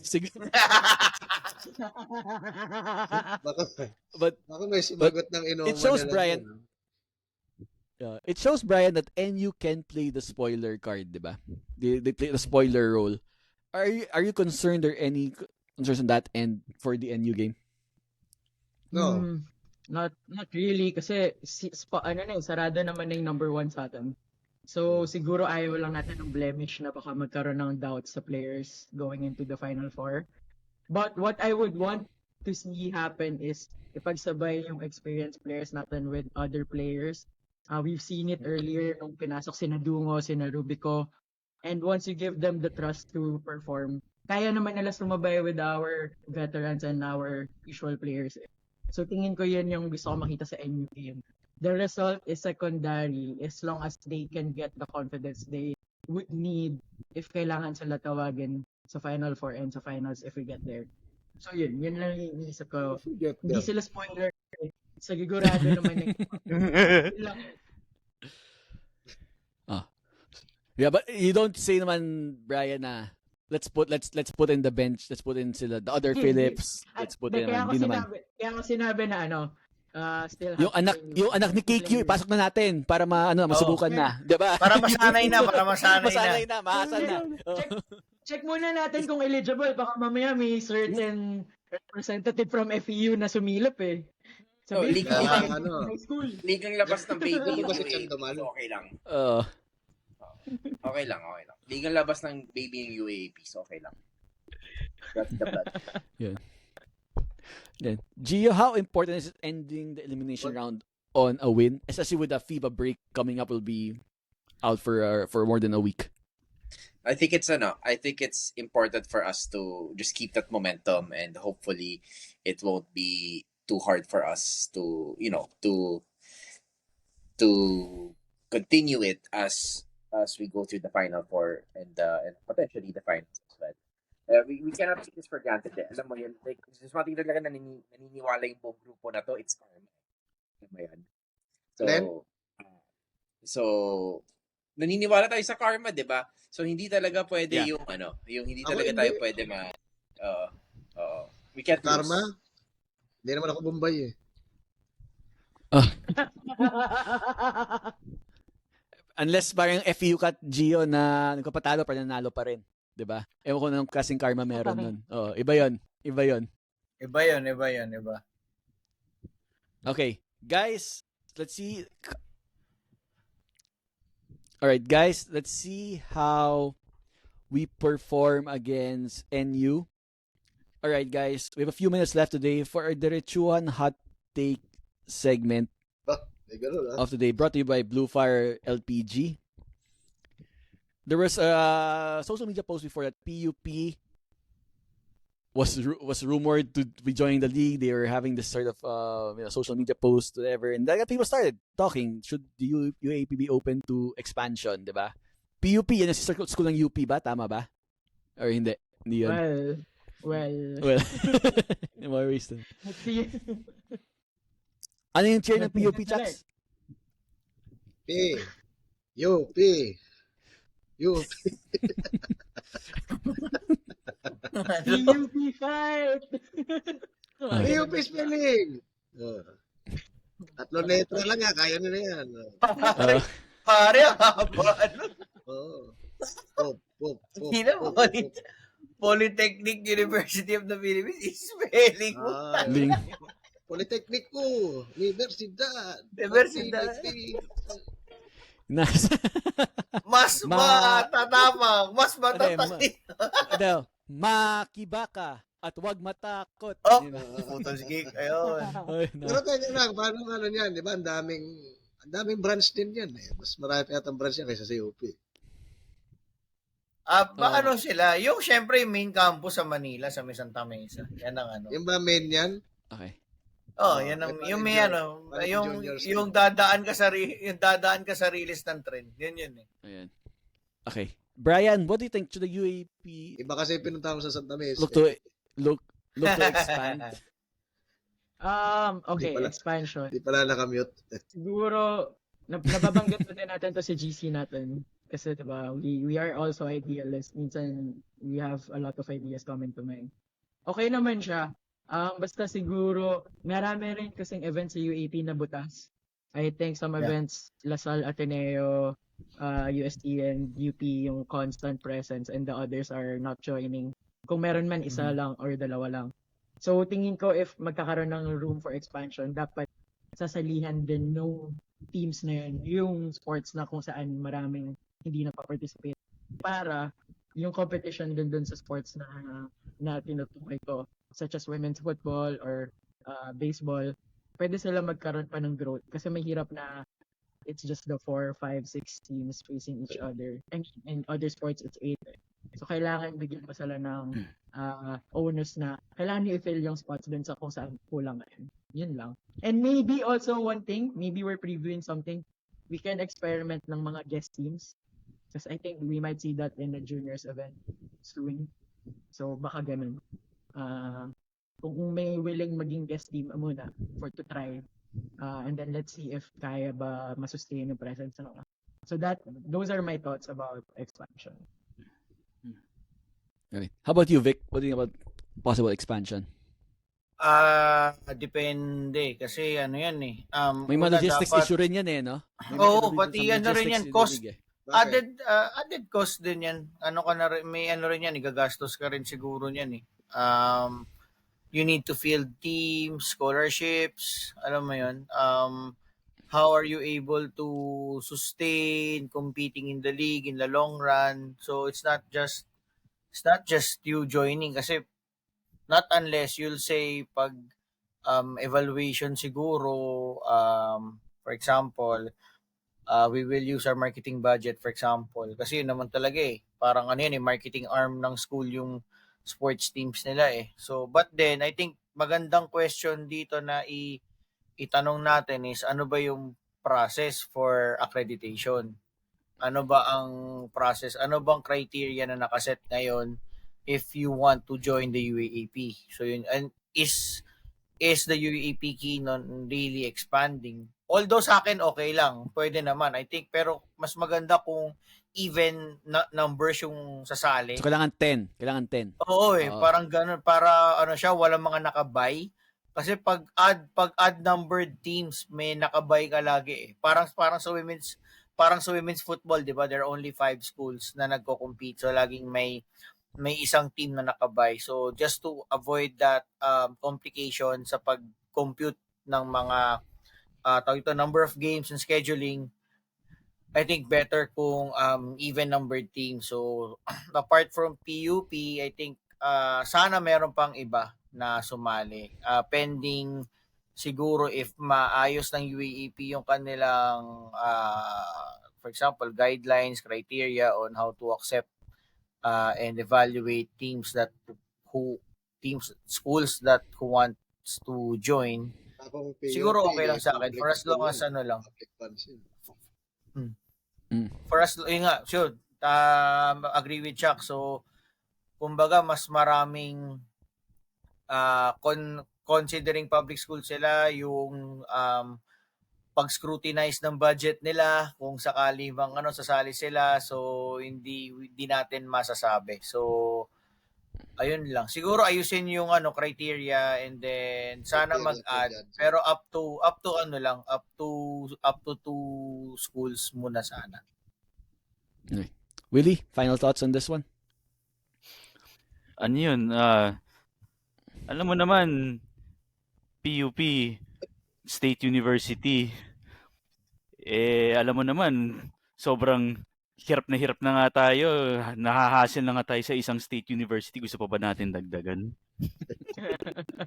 Speaker 1: Sige.
Speaker 5: Baka may sumagot ng inuman.
Speaker 1: It shows,
Speaker 5: nila
Speaker 1: Brian,
Speaker 5: doon,
Speaker 1: it shows, Brian, that NU can play the spoiler card, di ba? They play the spoiler role. Are you concerned or any concerns on that end for the NU game?
Speaker 5: No.
Speaker 3: Not really kasi sarado naman na yung number 1 sa atin. So siguro ayaw lang natin ng blemish na baka magkaroon ng doubts sa players going into the Final Four. But what I would want to see happen is ipagsabay yung experienced players natin with other players. We've seen it earlier nung pinasok sina Dungo, sina Rubico. And once you give them the trust to perform, kaya naman nila sumabay with our veterans and our usual players. So tingin ko yun yung gusto ko makita sa NU game. The result is secondary as long as they can get the confidence they would need if kailangan sila tawagin sa Final Four and sa finals if we get there. So yun lang yung inisip ko. Hindi sila spoiler. Sigurado naman yung
Speaker 1: Yeah, but you don't say naman, Brian, na let's put in the bench, let's put in sila the other Phillips, let's put in naman.
Speaker 3: Kaya ko sinabi na still
Speaker 1: yung anak ni KQ ipasok na natin para masubukan na, 'di ba?
Speaker 2: Para masanay na.
Speaker 1: Maasa na.
Speaker 3: Check muna natin kung eligible, baka mamaya may certain representative from FEU na sumilip eh.
Speaker 7: League
Speaker 3: school.
Speaker 7: labas ng baby yung
Speaker 5: Kasi
Speaker 7: UAAP,
Speaker 5: Chandomalo.
Speaker 7: so okay lang. Okay lang. League labas ng baby yung UAAP, so okay lang. That's the plan.
Speaker 1: Yeah. Then, Gio, how important is it ending the elimination round on a win? Especially with the FIBA break coming up, will be out for more than a week.
Speaker 7: I think it's important for us to just keep that momentum, and hopefully it won't be too hard for us to continue it as we go through the Final Four and potentially the finals as well. We cannot take this for granted. Alam mo yun, like, just one thing talaga naniniwala yung buong grupo na to, it's karma. Alam mo yan? So, naniniwala tayo sa karma, di ba? So, hindi talaga pwede yung hindi talaga tayo pwede we can't
Speaker 5: Karma?
Speaker 7: lose.
Speaker 5: Hindi naman ako Bombay eh.
Speaker 1: Unless parang FEU cut Gio na nagpapatalo pa nanalo pa rin, 'di ba? Ewan ko nang kasing karma meron nun. Iba 'yon. Okay, guys, let's see. All right, guys, let's see how we perform against NU. All right, guys, we have a few minutes left today for our Derechohan hot take segment of the day, brought to you by Blue Fire LPG. There was a social media post before that PUP was rumored to be joining the league. They were having this sort of social media post, whatever, and then people started talking. Should the UAAP be open to expansion, diba? PUP, yan ang sister school ng UP ba? Tama ba? Or hindi? Hindi yun?
Speaker 3: Well.
Speaker 1: More reason. Ano yung cheer ng PUP, Chucks?
Speaker 5: UP.
Speaker 3: PUP fight!
Speaker 5: PUP spelling! Tatlong letra lang nga, kaya nila yan.
Speaker 2: Pare, haba. Hindi na Polytechnic University of the Philippines is spelling mo.
Speaker 5: Polytechnic ko. Universidad.
Speaker 2: Mas matatapang. Mas matatapang.
Speaker 1: Makibaka at wag matakot.
Speaker 2: Putol si ayun.
Speaker 5: Pero teka lang, paano ano yan? Di ba? Ang daming branch din yan. Mas marami yatang branch yan kaysa sa UP.
Speaker 2: Ano sila? Yung syempre yung main campus sa Manila, sa Santa Mesa. Yan ang ano.
Speaker 5: Yung ba main yan?
Speaker 1: Okay.
Speaker 2: Yan ang yung may yung dadaan ka sa release ng trend. Yun eh.
Speaker 1: Ayan. Okay. Brian, what do you think to the UAP?
Speaker 5: Iba kasi pinunta ko sa Santa Mesa.
Speaker 1: Look to expand.
Speaker 3: Okay,
Speaker 5: Di pala.
Speaker 3: expansion.
Speaker 5: Di pala nakamute.
Speaker 3: Siguro, nababanggit na din natin to si GC natin. Kasi diba, we are also idealists. Minsan, we have a lot of ideas coming to mind. Okay naman siya. Basta siguro, marami rin kasing events sa UAP na butas. I think some
Speaker 5: Yeah.
Speaker 3: events, Lasal, Ateneo, UST, and UP yung constant presence and the others are not joining. Kung meron man isa lang or dalawa lang. So tingin ko if magkakaroon ng room for expansion, dapat sasalihan din no teams na yun, yung sports na kung saan maraming hindi na pa-participate para yung competition din dun sa sports na tinutukoy ko, such as women's football or baseball, pwede sila magkaroon pa ng growth kasi mahirap na it's just the 4, 5, 6 teams facing each other. And in other sports, it's 8. So, kailangan bigyan pa sila ng onus na kailangan i-fill yung spots dun sa kung saan kulang ngayon. Yun lang. And maybe also one thing, maybe we're previewing something, we can experiment ng mga guest teams. Because I think we might see that in the juniors event soon. So, baka ganun. Kung may willing maging guest team muna for to try. And then let's see if kaya ba masustain yung presence. So those are my thoughts about expansion.
Speaker 1: Okay. How about you, Vic? What do you think about possible expansion?
Speaker 2: Depende kasi ano yan eh.
Speaker 1: May mga
Speaker 2: una
Speaker 1: logistics
Speaker 2: dapat-
Speaker 1: issue rin yan eh, no? May
Speaker 2: Oo,
Speaker 1: mga
Speaker 2: pati
Speaker 1: some
Speaker 2: ano rin
Speaker 1: logistics
Speaker 2: yan,
Speaker 1: in the
Speaker 2: cost.
Speaker 1: league eh.
Speaker 5: Bakit?
Speaker 2: Added cost din yan. Ano ka na rin, may ano rin yan, gagastos ka rin siguro niyan eh. You need to field teams, scholarships, alam mo yun. How are you able to sustain competing in the league in the long run? So it's not just you joining kasi not unless you'll say pag evaluation siguro, for example, we will use our marketing budget for example kasi yun naman talaga eh parang ano yun eh marketing arm ng school yung sports teams nila eh. So but then I think magandang question dito na itanong natin is ano ba yung process for accreditation? Ano ba ang process? Ano bang criteria na nakaset ngayon if you want to join the UAAP? So yun, and is the UAAP keen on really expanding? Although sa akin okay lang, pwede naman I think, pero mas maganda kung even numbers yung sasali.
Speaker 1: So, kailangan 10. Kailangan 10.
Speaker 2: Oo eh,
Speaker 1: Oo.
Speaker 2: parang ganun para ano siya, walang mga nakabay. Kasi pag add numbered teams, may nakabay ka lagi eh. Parang sa women's football, 'di ba? There are only 5 schools na nagko-compete. So laging may isang team na nakabay. So just to avoid that complication sa pag-compute ng mga number of games and scheduling, I think better kung even numbered team. So apart from PUP, I think sana meron pang iba na sumali. Pending siguro if maayos ng UAAP yung kanilang for example, guidelines, criteria on how to accept and evaluate schools that who wants to join.
Speaker 5: Akong
Speaker 2: Siguro
Speaker 5: PUP,
Speaker 2: okay lang sa akin
Speaker 5: public
Speaker 2: for as long
Speaker 5: school
Speaker 2: as
Speaker 5: yan.
Speaker 2: ano lang.
Speaker 5: Public funds yun.
Speaker 2: For us, yun nga, sure, agree with Chuck. So, kumbaga, mas maraming considering public school sila, yung pag-scrutinize ng budget nila, kung sakali bang sasali sila, so hindi natin masasabi. So, ayun lang. Siguro ayusin yung criteria and then sana
Speaker 5: Criteria
Speaker 2: mag-add
Speaker 5: to judge.
Speaker 2: pero up to 2 schools muna sana.
Speaker 1: Okay. Willie, final thoughts on this one?
Speaker 4: Ano yun? Alam mo naman, PUP, State University, alam mo naman, sobrang hirap na nga tayo. Nahahasil na nga tayo sa isang state university. Gusto pa ba natin dagdagan?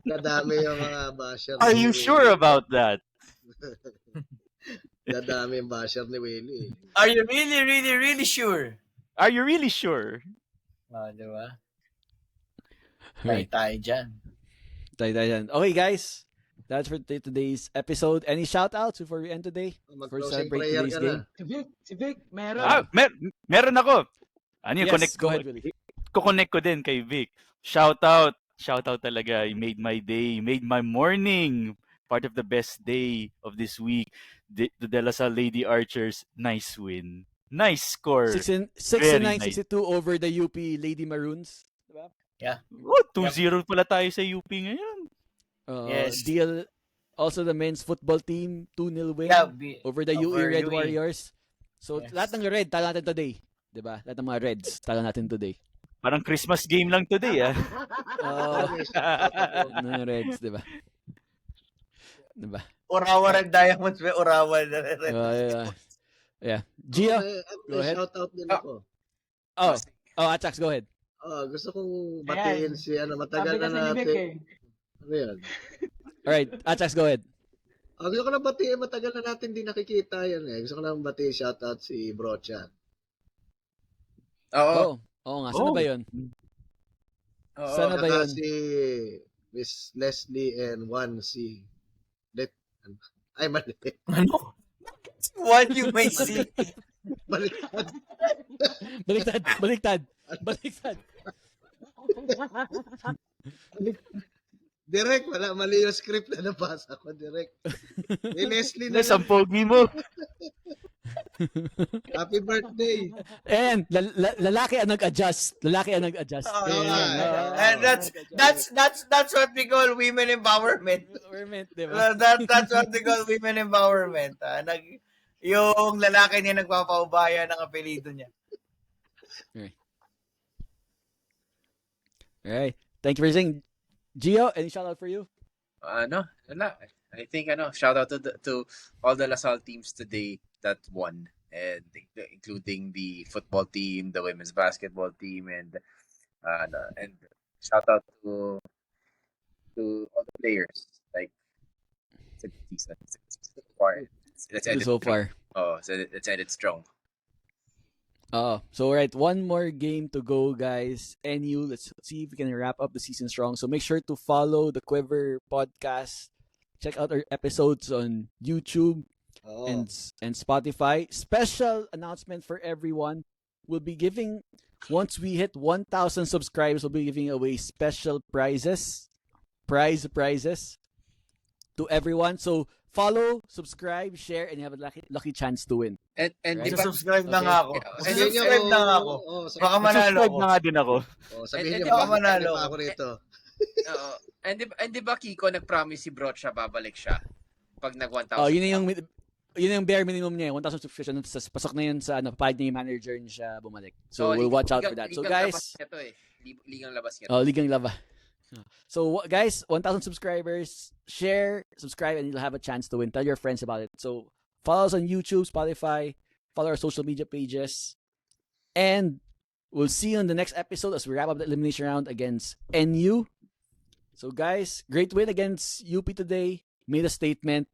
Speaker 5: Dadami yung mga basher.
Speaker 4: Are
Speaker 5: ni
Speaker 4: you
Speaker 5: Willie.
Speaker 4: sure about that?
Speaker 5: Dadami yung basher ni Willie.
Speaker 2: Are you really, really, really sure?
Speaker 4: Are you really sure?
Speaker 2: Di ba?
Speaker 1: Right.
Speaker 2: Tayo dyan.
Speaker 1: Okay, guys. That's for today's episode. Any shout-outs before we end today? For
Speaker 5: Mag-closing
Speaker 1: celebrate
Speaker 5: prayer
Speaker 1: today's
Speaker 5: ka
Speaker 1: game?
Speaker 5: na.
Speaker 3: Si Vic, meron.
Speaker 4: Meron ako. Ano yun?
Speaker 1: Yes, go ahead, Willie.
Speaker 4: Ko-connect ko din kay Vic. Shout out shout out talaga. You made my day, you made my morning. Part of the best day of this week. The De La Salle Lady Archers, nice win. Nice score.
Speaker 1: 69,
Speaker 4: nice.
Speaker 1: 62 over the UP Lady Maroons. Diba?
Speaker 2: Yeah.
Speaker 4: Oh, 2-0 pala tayo sa UP ngayon.
Speaker 2: Yes.
Speaker 1: DL, also the men's football team, 2-0 win
Speaker 2: Yeah,
Speaker 1: over the UE Red
Speaker 2: UE.
Speaker 1: Warriors. So,
Speaker 2: Yes.
Speaker 1: lahat ng red, talo natin today. Diba? Lahat ng mga Reds, talo natin today.
Speaker 4: Parang Christmas game lang today, ah.
Speaker 1: Ng Reds, diba? Diba?
Speaker 2: Urawa Red Diamonds, may Urawa na Red.
Speaker 1: Yeah. Gio, go ahead.
Speaker 5: Shout out din ako.
Speaker 1: Atsax, go ahead.
Speaker 5: Gusto kong batiin si matagal
Speaker 3: Sabi kasi
Speaker 5: na
Speaker 3: ni Vic
Speaker 5: natin.
Speaker 3: eh.
Speaker 5: Ano yan?
Speaker 1: Alright, Atsax, go ahead.
Speaker 5: Gusto ko lang batiin, matagal na natin di nakikita yan eh. Gusto ko lang batiin, shout out si Brocha.
Speaker 7: Oo.
Speaker 1: Oo nga, saan na ba yun?
Speaker 7: Oo.
Speaker 1: Saan na ba yun?
Speaker 5: Si Miss Leslie and Juan si ay mali.
Speaker 2: Ano? What you may see.
Speaker 5: Baliktad.
Speaker 1: Baliktad.
Speaker 5: Direct, mali yung script na nabasa ko, direct. Hey, Leslie na
Speaker 4: Ang pogi mo.
Speaker 5: Happy birthday.
Speaker 1: And lalaki ang nag-adjust.
Speaker 2: And that's what we call women empowerment.
Speaker 1: Diba?
Speaker 2: That's what we call women empowerment. Yung lalaki niya nagpapaubaya ng apelido niya.
Speaker 1: Alright. Thank you for listening. Gio, any shout out for you?
Speaker 7: Wala. I think shout out to all the LaSalle teams today that won, and including the football team, the women's basketball team, and shout out to all the players. Like, it's a good season. So far. Let's end
Speaker 1: So far.
Speaker 7: So let's end it strong.
Speaker 1: So right, one more game to go, guys. NU, let's see if we can wrap up the season strong. So make sure to follow the Quiver podcast. Check out our episodes on YouTube and Spotify. Special announcement for everyone. We'll be giving, once we hit 1,000 subscribers, we'll be giving away special prizes to everyone. So follow, subscribe, share, and you have a lucky chance to win.
Speaker 7: And
Speaker 1: Right.
Speaker 7: diba,
Speaker 2: Subscribe na nga ako.
Speaker 5: Sabihin niyo,
Speaker 2: Subscribe na nga ako. Baka manalo
Speaker 4: Subscribe
Speaker 2: ako.
Speaker 4: na nga din ako.
Speaker 5: Sabihin
Speaker 7: And
Speaker 5: niyo,
Speaker 2: baka
Speaker 5: baka
Speaker 2: manalo
Speaker 5: ako rito.
Speaker 7: and di ba Kiko nag-promise si Brocha babalik siya pag nag-1,000?
Speaker 1: Yun yung bare minimum niya, 1,000 subscription. Pasok na yun sa papayag niya yung manager niya siya bumalik. So we'll watch out for that. So guys,
Speaker 7: ligang labas niya.
Speaker 1: ligang laba. So guys, 1,000 subscribers, share, subscribe, and you'll have a chance to win. Tell your friends about it. So follow us on YouTube, Spotify, follow our social media pages, and we'll see you in the next episode as we wrap up the elimination round against NU. So guys, great win against UP today. Made a statement.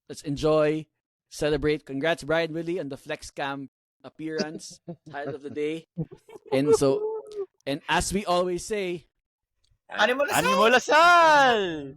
Speaker 1: Let's enjoy, celebrate. Congrats, Brian Willie, on the Flex Cam appearance, highlight of the day. And as we always say,
Speaker 2: Animo
Speaker 4: Lasal!